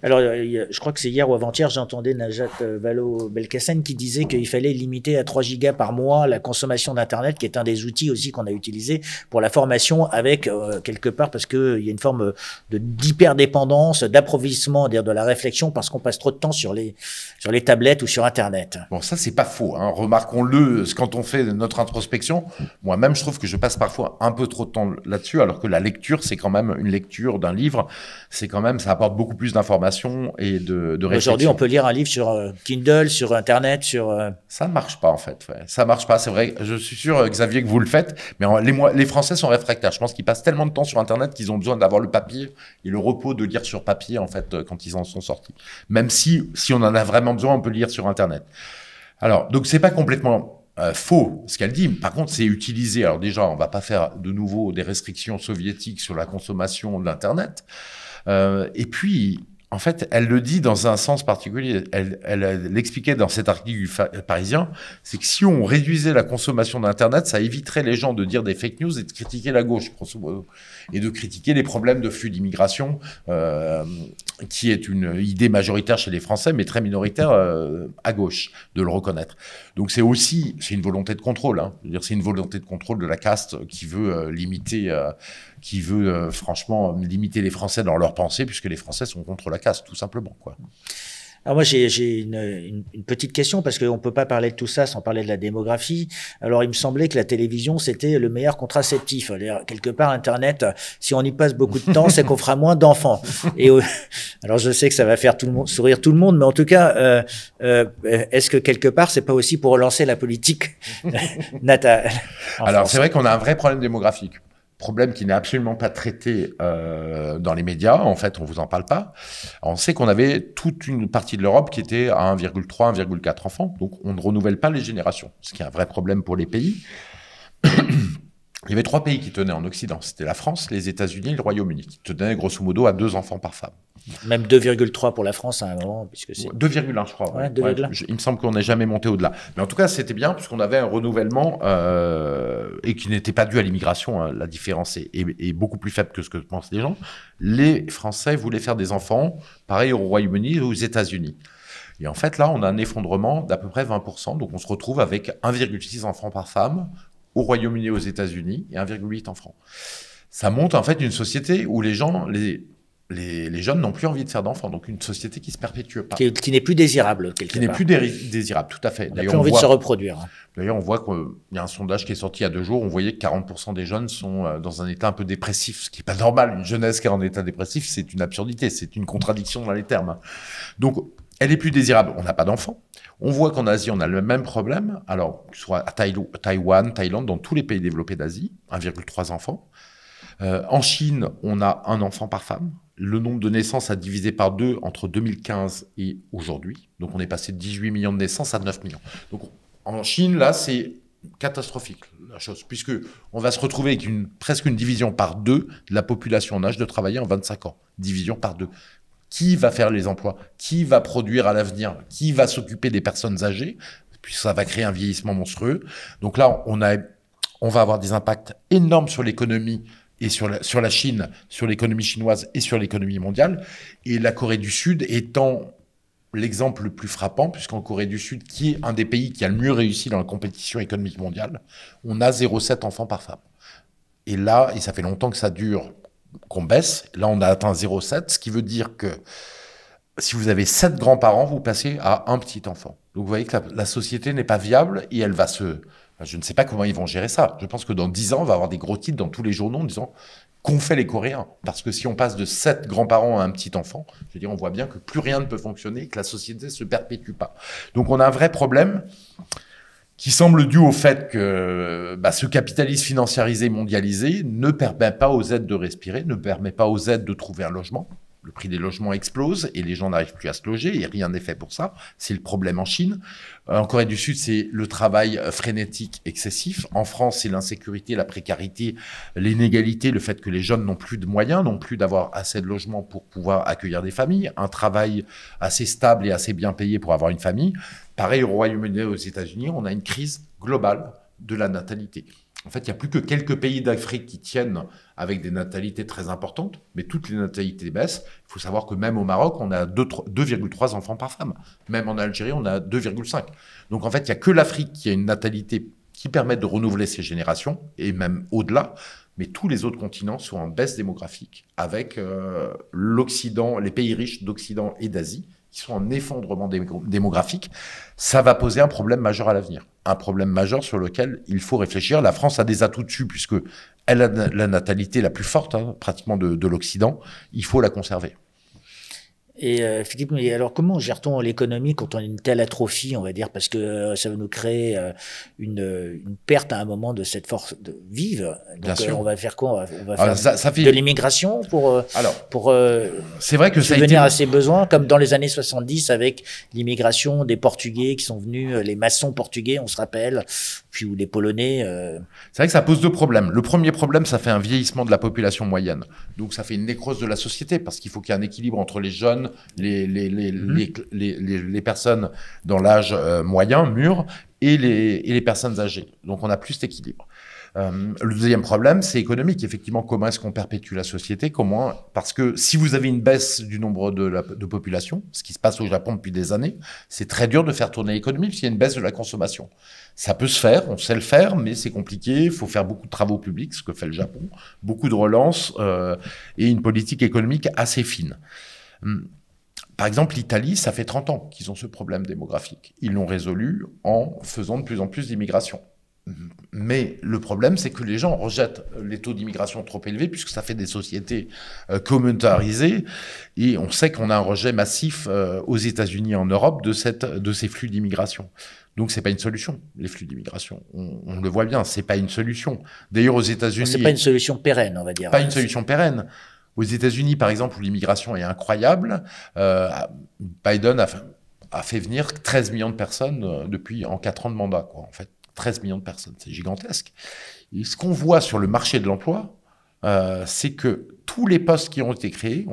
Alors, je crois que c'est hier ou avant-hier, j'entendais Najat Vallaud-Belkacem qui disait qu'il fallait limiter à 3 gigas par mois la consommation d'Internet, qui est un des outils aussi qu'on a utilisé pour la formation avec, quelque part, parce qu'il y a une forme d'hyperdépendance, d'approvissement, de la réflexion, parce qu'on passe trop de temps sur les tablettes ou sur Internet. Bon, ça, c'est pas faux. Hein. Remarquons-le, quand on fait notre introspection, moi-même, je trouve que je passe parfois un peu trop de temps là-dessus, alors que la lecture, c'est quand même une lecture d'un livre, c'est quand même, ça apporte beaucoup plus d'informations et de réflexion. Aujourd'hui, on peut lire un livre sur Kindle, sur Internet, sur... Ça ne marche pas, en fait. Ouais. Ça ne marche pas, c'est vrai. Je suis sûr, Xavier, que vous le faites, mais les Français sont réfractaires. Je pense qu'ils passent tellement de temps sur Internet qu'ils ont besoin d'avoir le papier et le repos de lire sur papier, en fait, quand ils en sont sortis. Même si on en a vraiment besoin, on peut lire sur Internet. Alors, donc, c'est pas complètement faux ce qu'elle dit. Par contre, c'est utilisé. Alors déjà, on va pas faire de nouveau des restrictions soviétiques sur la consommation de l'Internet. Et puis, en fait, elle le dit dans un sens particulier. Elle l'expliquait dans cet article du Parisien, c'est que si on réduisait la consommation d'Internet, ça éviterait les gens de dire des fake news et de critiquer la gauche, grosso modo, et de critiquer les problèmes de flux d'immigration, qui est une idée majoritaire chez les Français, mais très minoritaire à gauche, de le reconnaître. Donc c'est une volonté de contrôle. Hein. Je veux dire, c'est une volonté de contrôle de la caste qui veut franchement limiter les Français dans leur pensée, puisque les Français sont contre la caste, tout simplement, quoi. Alors moi, j'ai une petite question, parce qu'on ne peut pas parler de tout ça sans parler de la démographie. Alors, il me semblait que la télévision, c'était le meilleur contraceptif. Quelque part, Internet, si on y passe beaucoup de temps, c'est qu'on fera moins d'enfants. Et alors, je sais que ça va faire sourire tout le monde, mais en tout cas, est-ce que quelque part, c'est pas aussi pour relancer la politique natale? Alors, c'est vrai qu'on a un vrai problème démographique. Problème qui n'est absolument pas traité dans les médias. En fait, on vous en parle pas. On sait qu'on avait toute une partie de l'Europe qui était à 1,3, 1,4 enfants. Donc, on ne renouvelle pas les générations, ce qui est un vrai problème pour les pays. Il y avait 3 pays qui tenaient en Occident. C'était la France, les États-Unis et le Royaume-Uni, qui tenaient grosso modo à 2 enfants par femme. Même 2,3 pour la France à un moment, puisque c'est... 2,1, je crois. Ouais, 2,1. Il me semble qu'on n'est jamais monté au-delà. Mais en tout cas, c'était bien, puisqu'on avait un renouvellement et qui n'était pas dû à l'immigration. Hein. La différence est beaucoup plus faible que ce que pensent les gens. Les Français voulaient faire des enfants, pareil au Royaume-Uni et aux États-Unis. Et en fait, là, on a un effondrement d'à peu près 20%. Donc, on se retrouve avec 1,6 enfants par femme au Royaume-Uni et aux États-Unis et 1,8 enfants. Ça montre en fait une société où les gens, les jeunes n'ont plus envie de faire d'enfants. Donc, une société qui se perpétue pas. Qui n'est plus désirable, quelque part. Qui n'est plus désirable, tout à fait. On n'a plus envie de se reproduire. D'ailleurs, on voit qu'il y a un sondage qui est sorti il y a 2 jours. On voyait que 40% des jeunes sont dans un état un peu dépressif, ce qui n'est pas normal. Une jeunesse qui est en état dépressif, c'est une absurdité, c'est une contradiction dans les termes. Donc, elle est plus désirable. On n'a pas d'enfants. On voit qu'en Asie, on a le même problème. Alors, que ce soit à Taïwan, Thaïlande, dans tous les pays développés d'Asie, 1,3 enfants. En Chine, on a 1 enfant par femme. Le nombre de naissances a divisé par 2 entre 2015 et aujourd'hui. Donc, on est passé de 18 millions de naissances à 9 millions. Donc, en Chine, là, c'est catastrophique, la chose, puisque on va se retrouver avec presque une division par 2 de la population en âge de travailler en 25 ans. Division par 2. Qui va faire les emplois? Qui va produire à l'avenir? Qui va s'occuper des personnes âgées? Puis ça va créer un vieillissement monstrueux. Donc là, on va avoir des impacts énormes sur l'économie et sur la Chine, sur l'économie chinoise et sur l'économie mondiale. Et la Corée du Sud étant l'exemple le plus frappant, puisqu'en Corée du Sud, qui est un des pays qui a le mieux réussi dans la compétition économique mondiale, on a 0,7 enfants par femme. Et là, et ça fait longtemps que ça dure, qu'on baisse, là on a atteint 0,7, ce qui veut dire que si vous avez 7 grands-parents, vous passez à un petit enfant. Donc vous voyez que la société n'est pas viable et elle va je ne sais pas comment ils vont gérer ça. Je pense que dans 10 ans, on va avoir des gros titres dans tous les journaux en disant qu'ont fait les Coréens. Parce que si on passe de 7 grands-parents à un petit enfant, je veux dire, on voit bien que plus rien ne peut fonctionner et que la société ne se perpétue pas. Donc on a un vrai problème qui semble dû au fait que ce capitalisme financiarisé, mondialisé, ne permet pas aux aides de respirer, ne permet pas aux aides de trouver un logement. Le prix des logements explose et les gens n'arrivent plus à se loger et rien n'est fait pour ça. C'est le problème en Chine. En Corée du Sud, c'est le travail frénétique excessif. En France, c'est l'insécurité, la précarité, l'inégalité, le fait que les jeunes n'ont plus de moyens, n'ont plus d'avoir assez de logements pour pouvoir accueillir des familles, un travail assez stable et assez bien payé pour avoir une famille. Pareil au Royaume-Uni et aux États-Unis, on a une crise globale de la natalité. En fait, il n'y a plus que quelques pays d'Afrique qui tiennent avec des natalités très importantes, mais toutes les natalités baissent. Il faut savoir que même au Maroc, on a 2,3 enfants par femme. Même en Algérie, on a 2,5. Donc en fait, il n'y a que l'Afrique qui a une natalité qui permet de renouveler ses générations, et même au-delà. Mais tous les autres continents sont en baisse démographique, avec l'Occident, les pays riches d'Occident et d'Asie, qui sont en effondrement démographique. Ça va poser un problème majeur à l'avenir. Un problème majeur sur lequel il faut réfléchir. La France a des atouts dessus, puisque elle a la natalité la plus forte, pratiquement de l'Occident. Il faut la conserver. Et effectivement, et alors comment gère-t-on l'économie quand on a une telle atrophie, on va dire, parce que ça va nous créer une perte à un moment de cette force vive. Donc on va faire quoi? On va faire ça fait... de l'immigration pour c'est vrai que ça subvenir à ses besoins, comme dans les années 70 avec l'immigration des Portugais qui sont venus, les maçons portugais, on se rappelle, puis ou les Polonais. C'est vrai que ça pose 2 problèmes. Le premier problème, ça fait un vieillissement de la population moyenne. Donc ça fait une nécrose de la société, parce qu'il faut qu'il y ait un équilibre entre les jeunes, les personnes dans l'âge moyen, mûr, et les personnes âgées. Donc on n'a plus cet équilibre. Le deuxième problème, c'est économique. Effectivement, comment est-ce qu'on perpétue la société? Parce que si vous avez une baisse du nombre de population, ce qui se passe au Japon depuis des années, c'est très dur de faire tourner l'économie puisqu'il y a une baisse de la consommation. Ça peut se faire, on sait le faire, mais c'est compliqué. Il faut faire beaucoup de travaux publics, ce que fait le Japon, beaucoup de relance et une politique économique assez fine. Par exemple, l'Italie, ça fait 30 ans qu'ils ont ce problème démographique. Ils l'ont résolu en faisant de plus en plus d'immigration. Mais le problème, c'est que les gens rejettent les taux d'immigration trop élevés puisque ça fait des sociétés communautarisées et on sait qu'on a un rejet massif aux États-Unis et en Europe de ces flux d'immigration. Donc c'est pas une solution, les flux d'immigration. On le voit bien, c'est pas une solution. D'ailleurs aux États-Unis, c'est pas une solution pérenne, on va dire. Pas une solution pérenne. Aux États-Unis, par exemple, où l'immigration est incroyable, Biden a fait venir 13 millions de personnes en 4 ans de mandat, quoi, en fait. 13 millions de personnes, c'est gigantesque. Et ce qu'on voit sur le marché de l'emploi, c'est que tous les postes qui ont été créés,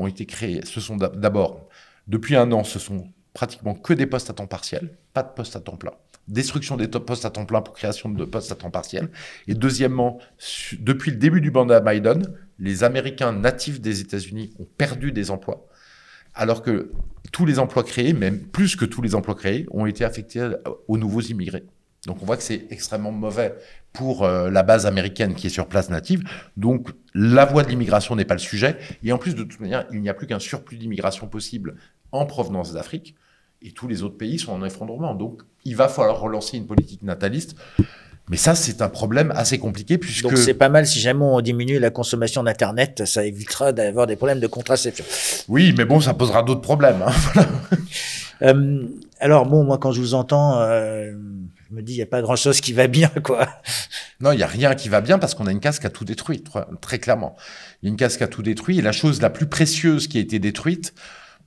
ce sont d'abord, depuis 1 an, ce sont pratiquement que des postes à temps partiel, pas de postes à temps plein. Destruction des postes à temps plein pour création de postes à temps partiel. Et deuxièmement, depuis le début du mandat Biden, les Américains natifs des États-Unis ont perdu des emplois, alors que tous les emplois créés, même plus que tous les emplois créés, ont été affectés aux nouveaux immigrés. Donc on voit que c'est extrêmement mauvais pour la base américaine qui est sur place native. Donc la voie de l'immigration n'est pas le sujet. Et en plus, de toute manière, il n'y a plus qu'un surplus d'immigration possible en provenance d'Afrique. Et tous les autres pays sont en effondrement. Donc il va falloir relancer une politique nataliste. Mais ça, c'est un problème assez compliqué puisque... Donc c'est pas mal si jamais on diminue la consommation d'Internet, ça évitera d'avoir des problèmes de contraception. Oui, mais bon, ça posera d'autres problèmes. Hein. Alors bon, moi quand je vous entends... je me dis, il n'y a pas grand-chose qui va bien, quoi. Non, il n'y a rien qui va bien parce qu'on a une casque à tout détruit, très clairement. Il y a une casque à tout détruit et la chose la plus précieuse qui a été détruite,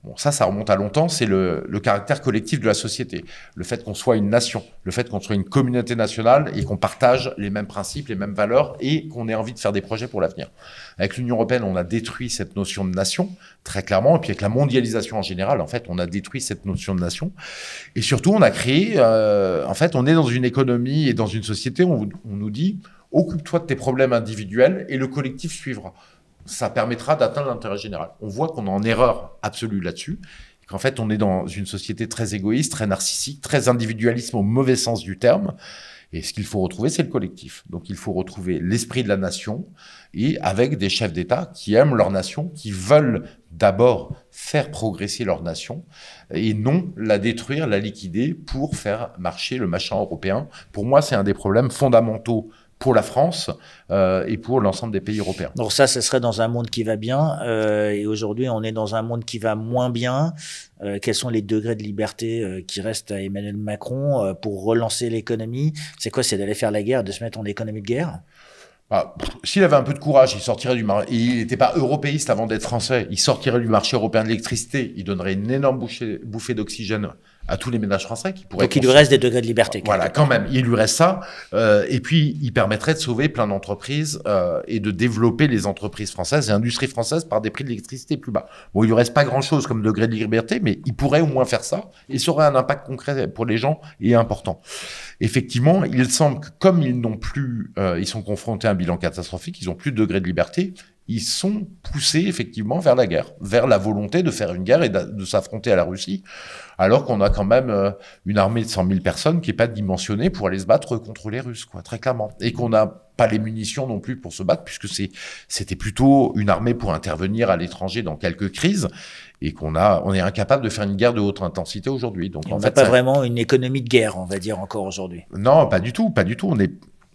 Bon, ça remonte à longtemps, c'est le caractère collectif de la société. Le fait qu'on soit une nation, le fait qu'on soit une communauté nationale et qu'on partage les mêmes principes, les mêmes valeurs et qu'on ait envie de faire des projets pour l'avenir. Avec l'Union européenne, on a détruit cette notion de nation, très clairement. Et puis avec la mondialisation en général, en fait, on a détruit cette notion de nation. Et surtout, on a créé, en fait, on est dans une économie et dans une société où on nous dit, occupe-toi de tes problèmes individuels et le collectif suivra. Ça permettra d'atteindre l'intérêt général. On voit qu'on est en erreur absolue là-dessus, et qu'en fait, on est dans une société très égoïste, très narcissique, très individualisme au mauvais sens du terme. Et ce qu'il faut retrouver, c'est le collectif. Donc, il faut retrouver l'esprit de la nation et avec des chefs d'État qui aiment leur nation, qui veulent d'abord faire progresser leur nation et non la détruire, la liquider pour faire marcher le machin européen. Pour moi, c'est un des problèmes fondamentaux pour la France et pour l'ensemble des pays européens. Donc ça, ce serait dans un monde qui va bien. Et aujourd'hui, on est dans un monde qui va moins bien. Quels sont les degrés de liberté qui restent à Emmanuel Macron pour relancer l'économie? C'est quoi? C'est d'aller faire la guerre, de se mettre en économie de guerre? S'il avait un peu de courage, il sortirait du marché. Il n'était pas européiste avant d'être français. Il sortirait du marché européen de l'électricité. Il donnerait une énorme bouffée d'oxygène à tous les ménages français qui pourraient. Donc il lui reste des degrés de liberté. Voilà, quand même, il lui reste ça. Et puis il permettrait de sauver plein d'entreprises et de développer les entreprises françaises et l'industrie française par des prix de l'électricité plus bas. Bon, il lui reste pas grand-chose comme degré de liberté, mais il pourrait au moins faire ça et ça aurait un impact concret pour les gens et important. Effectivement, il semble que comme ils n'ont plus, ils sont confrontés à un bilan catastrophique, ils ont plus de degré de liberté. Ils sont poussés effectivement vers la guerre, vers la volonté de faire une guerre et de s'affronter à la Russie, alors qu'on a quand même une armée de 100 000 personnes qui n'est pas dimensionnée pour aller se battre contre les Russes, quoi, très clairement. Et qu'on n'a pas les munitions non plus pour se battre, puisque c'était plutôt une armée pour intervenir à l'étranger dans quelques crises, et on est incapable de faire une guerre de haute intensité aujourd'hui. Donc on n'a pas vraiment une économie de guerre, on va dire, encore aujourd'hui. Non, pas du tout, pas du tout.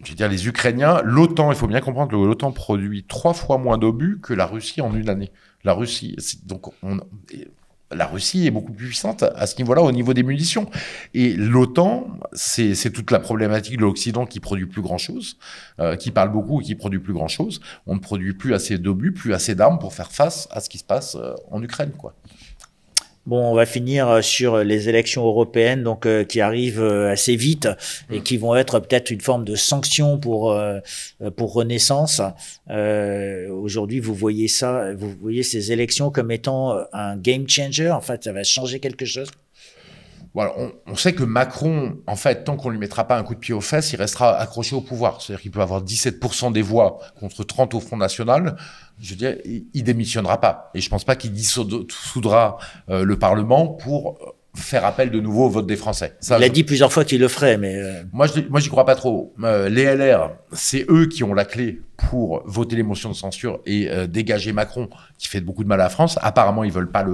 Je veux dire, les Ukrainiens, l'OTAN, il faut bien comprendre que l'OTAN produit 3 fois moins d'obus que la Russie en une année. La Russie est beaucoup plus puissante à ce niveau-là, au niveau des munitions. Et l'OTAN, c'est toute la problématique de l'Occident qui produit plus grand-chose, qui parle beaucoup et qui produit plus grand-chose. On ne produit plus assez d'obus, plus assez d'armes pour faire face à ce qui se passe en Ukraine, quoi. Bon, on va finir sur les élections européennes, donc qui arrivent assez vite et qui vont être peut-être une forme de sanction pour Renaissance. Aujourd'hui, vous voyez ces élections comme étant un game changer. En fait, ça va changer quelque chose. Voilà, on sait que Macron, en fait, tant qu'on lui mettra pas un coup de pied aux fesses, il restera accroché au pouvoir. C'est-à-dire qu'il peut avoir 17% des voix contre 30 au Front National. Je veux dire, il démissionnera pas. Et je pense pas qu'il dissoudra le Parlement pour faire appel de nouveau au vote des Français. Ça, il a dit plusieurs fois qu'il le ferait, mais... Moi, j'y crois pas trop. Les LR, c'est eux qui ont la clé pour voter les motions de censure et dégager Macron, qui fait beaucoup de mal à la France. Apparemment, ils veulent pas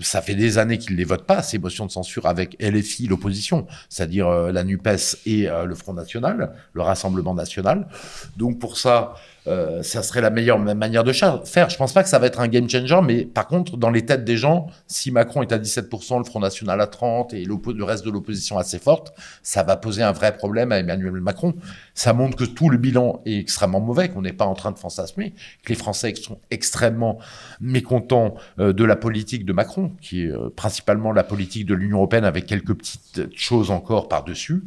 ça fait des années qu'ils les votent pas, ces motions de censure avec LFI, l'opposition, c'est-à-dire la NUPES et le Front National, le Rassemblement National. Donc pour ça... ça serait la meilleure manière de faire. Je pense pas que ça va être un game changer, mais par contre, dans les têtes des gens, si Macron est à 17%, le Front National à 30% et le reste de l'opposition assez forte, ça va poser un vrai problème à Emmanuel Macron. Ça montre que tout le bilan est extrêmement mauvais, qu'on n'est pas en train de fantasmer, que les Français sont extrêmement mécontents de la politique de Macron, qui est principalement la politique de l'Union européenne avec quelques petites choses encore par-dessus.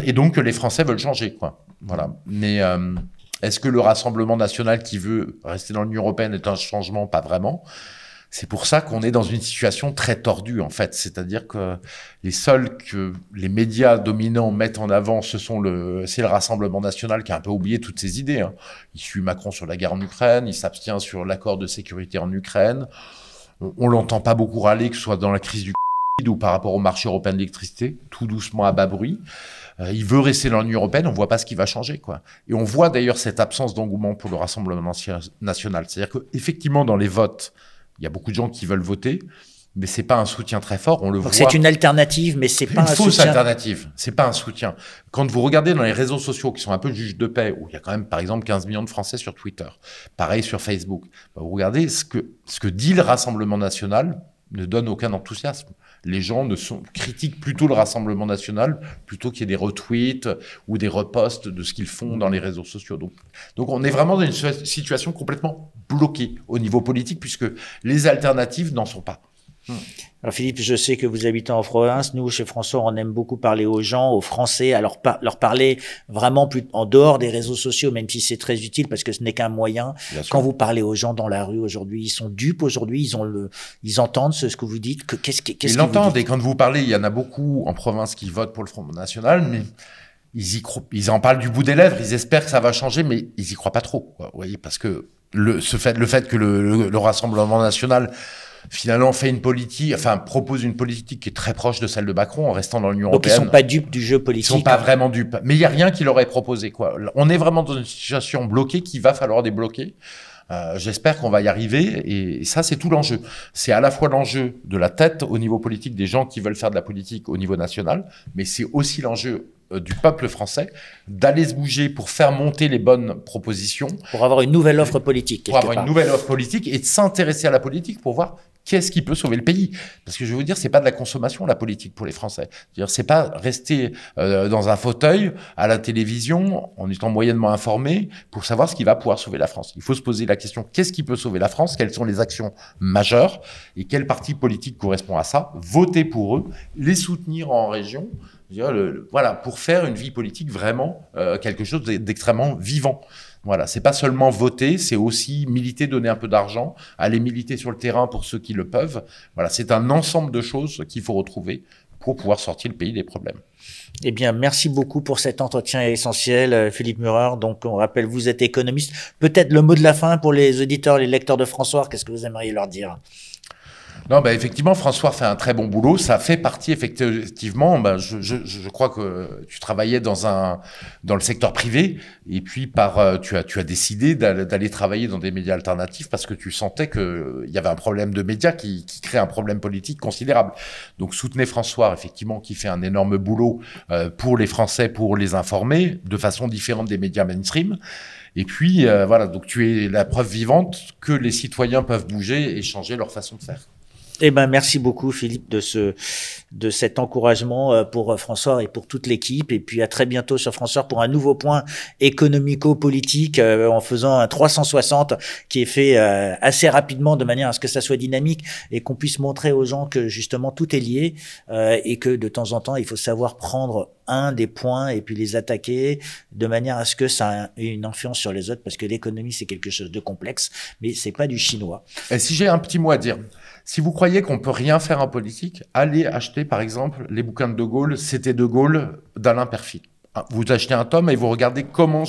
Et donc, les Français veulent changer, quoi. Voilà. Mais... est-ce que le Rassemblement national qui veut rester dans l'Union européenne est un changement? Pas vraiment. C'est pour ça qu'on est dans une situation très tordue, en fait. C'est-à-dire que les seuls que les médias dominants mettent en avant, c'est le Rassemblement national qui a un peu oublié toutes ses idées, hein. Il suit Macron sur la guerre en Ukraine, il s'abstient sur l'accord de sécurité en Ukraine. On l'entend pas beaucoup râler, que ce soit dans la crise du Covid ou par rapport au marché européen de l'électricité, tout doucement à bas bruit. Il veut rester dans l'Union européenne, on voit pas ce qui va changer, quoi. Et on voit d'ailleurs cette absence d'engouement pour le Rassemblement national. C'est-à-dire qu'effectivement, dans les votes, il y a beaucoup de gens qui veulent voter, mais c'est pas un soutien très fort, on le voit. C'est une alternative, mais c'est pas un soutien. Une fausse alternative, c'est pas un soutien. Quand vous regardez dans les réseaux sociaux qui sont un peu juges de paix, où il y a quand même, par exemple, 15 millions de Français sur Twitter, pareil sur Facebook, vous regardez ce que dit le Rassemblement national ne donne aucun enthousiasme. Les gens critiquent plutôt le Rassemblement national plutôt qu'il y ait des retweets ou des reposts de ce qu'ils font dans les réseaux sociaux. Donc on est vraiment dans une situation complètement bloqué au niveau politique puisque les alternatives n'en sont pas. Alors Philippe, je sais que vous habitez en province. Nous, chez François, on aime beaucoup parler aux gens, aux Français, à leur parler vraiment plus en dehors des réseaux sociaux, même si c'est très utile parce que ce n'est qu'un moyen. Quand vous parlez aux gens dans la rue aujourd'hui, ils sont dupes aujourd'hui, ils entendent ce que vous dites. Ils l'entendent et quand vous parlez, il y en a beaucoup en province qui votent pour le Front National, mais ils en parlent du bout des lèvres, ils espèrent que ça va changer, mais ils y croient pas trop, quoi. Vous voyez, parce que le fait que le Rassemblement National finalement fait une politique, enfin propose une politique qui est très proche de celle de Macron en restant dans l'Union européenne. Donc ils sont pas dupes du jeu politique. Ils sont pas vraiment dupes. Mais il y a rien qui leur est proposé, quoi. On est vraiment dans une situation bloquée qu'il va falloir débloquer. J'espère qu'on va y arriver et ça c'est tout l'enjeu. C'est à la fois l'enjeu de la tête au niveau politique des gens qui veulent faire de la politique au niveau national, mais c'est aussi l'enjeu du peuple français d'aller se bouger pour faire monter les bonnes propositions. Pour avoir une nouvelle offre politique. Pour avoir une nouvelle offre politique et de s'intéresser à la politique pour voir qu'est-ce qui peut sauver le pays. Parce que je veux vous dire, c'est pas de la consommation, la politique, pour les Français. C'est pas rester dans un fauteuil à la télévision en étant moyennement informé pour savoir ce qui va pouvoir sauver la France. Il faut se poser la question, qu'est-ce qui peut sauver la France? Quelles sont les actions majeures? Et quel parti politique correspond à ça? Voter pour eux, les soutenir en région. Voilà, pour faire une vie politique vraiment quelque chose d'extrêmement vivant. Voilà, c'est pas seulement voter, c'est aussi militer, donner un peu d'argent, aller militer sur le terrain pour ceux qui le peuvent. Voilà, c'est un ensemble de choses qu'il faut retrouver pour pouvoir sortir le pays des problèmes. Eh bien, merci beaucoup pour cet entretien essentiel, Philippe Murer. Donc, on rappelle, vous êtes économiste. Peut-être le mot de la fin pour les auditeurs, les lecteurs de François. Qu'est-ce que vous aimeriez leur dire? Non, effectivement, François fait un très bon boulot. Ça fait partie, effectivement, je crois que tu travaillais dans le secteur privé et puis tu as décidé d'aller travailler dans des médias alternatifs parce que tu sentais qu'il y avait un problème de médias qui crée un problème politique considérable. Donc, soutenez François, effectivement, qui fait un énorme boulot pour les Français, pour les informer de façon différente des médias mainstream. Et puis, voilà, donc tu es la preuve vivante que les citoyens peuvent bouger et changer leur façon de faire. Eh ben, merci beaucoup, Philippe, de cet encouragement pour François et pour toute l'équipe. Et puis, à très bientôt sur François pour un nouveau point économico-politique en faisant un 360 qui est fait assez rapidement de manière à ce que ça soit dynamique et qu'on puisse montrer aux gens que justement tout est lié et que de temps en temps, il faut savoir prendre un des points et puis les attaquer de manière à ce que ça ait une influence sur les autres parce que l'économie, c'est quelque chose de complexe, mais c'est pas du chinois. Et si j'ai un petit mot à dire, si vous croyez qu'on peut rien faire en politique, allez acheter par exemple les bouquins de De Gaulle, C'était De Gaulle d'Alain Peyrefitte. Vous achetez un tome et vous regardez comment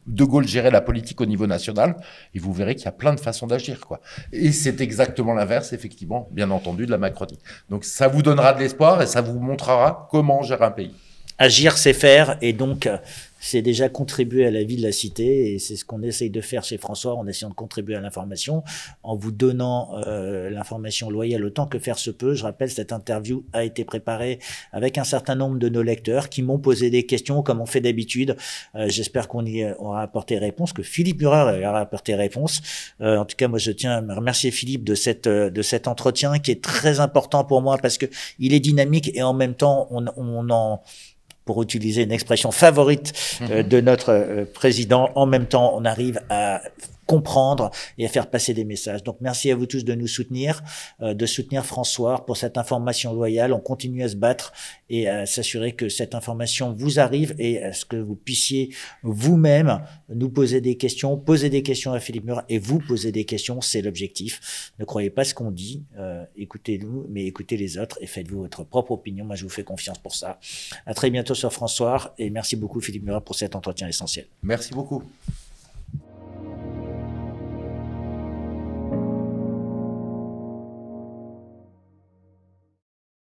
De Gaulle gérait la politique au niveau national et vous verrez qu'il y a plein de façons d'agir, quoi. Et c'est exactement l'inverse, effectivement, bien entendu, de la Macronie. Donc ça vous donnera de l'espoir et ça vous montrera comment gérer un pays. Agir, c'est faire, et donc c'est déjà contribuer à la vie de la cité, et c'est ce qu'on essaye de faire chez François, en essayant de contribuer à l'information, en vous donnant l'information loyale autant que faire se peut. Je rappelle, cette interview a été préparée avec un certain nombre de nos lecteurs qui m'ont posé des questions, comme on fait d'habitude. J'espère qu'on y aura apporté réponse, que Philippe Murer aura apporté réponse. En tout cas, moi, je tiens à me remercier Philippe de cet entretien qui est très important pour moi, parce que il est dynamique, et en même temps, pour utiliser une expression favorite de notre président, en même temps, on arrive à comprendre et à faire passer des messages. Donc, merci à vous tous de nous soutenir, de soutenir François pour cette information loyale. On continue à se battre et à s'assurer que cette information vous arrive et à ce que vous puissiez vous-même nous poser des questions à Philippe Murer et vous poser des questions, c'est l'objectif. Ne croyez pas ce qu'on dit, écoutez-nous, mais écoutez les autres et faites-vous votre propre opinion. Moi, je vous fais confiance pour ça. À très bientôt sur François et merci beaucoup Philippe Murer pour cet entretien essentiel. Merci beaucoup.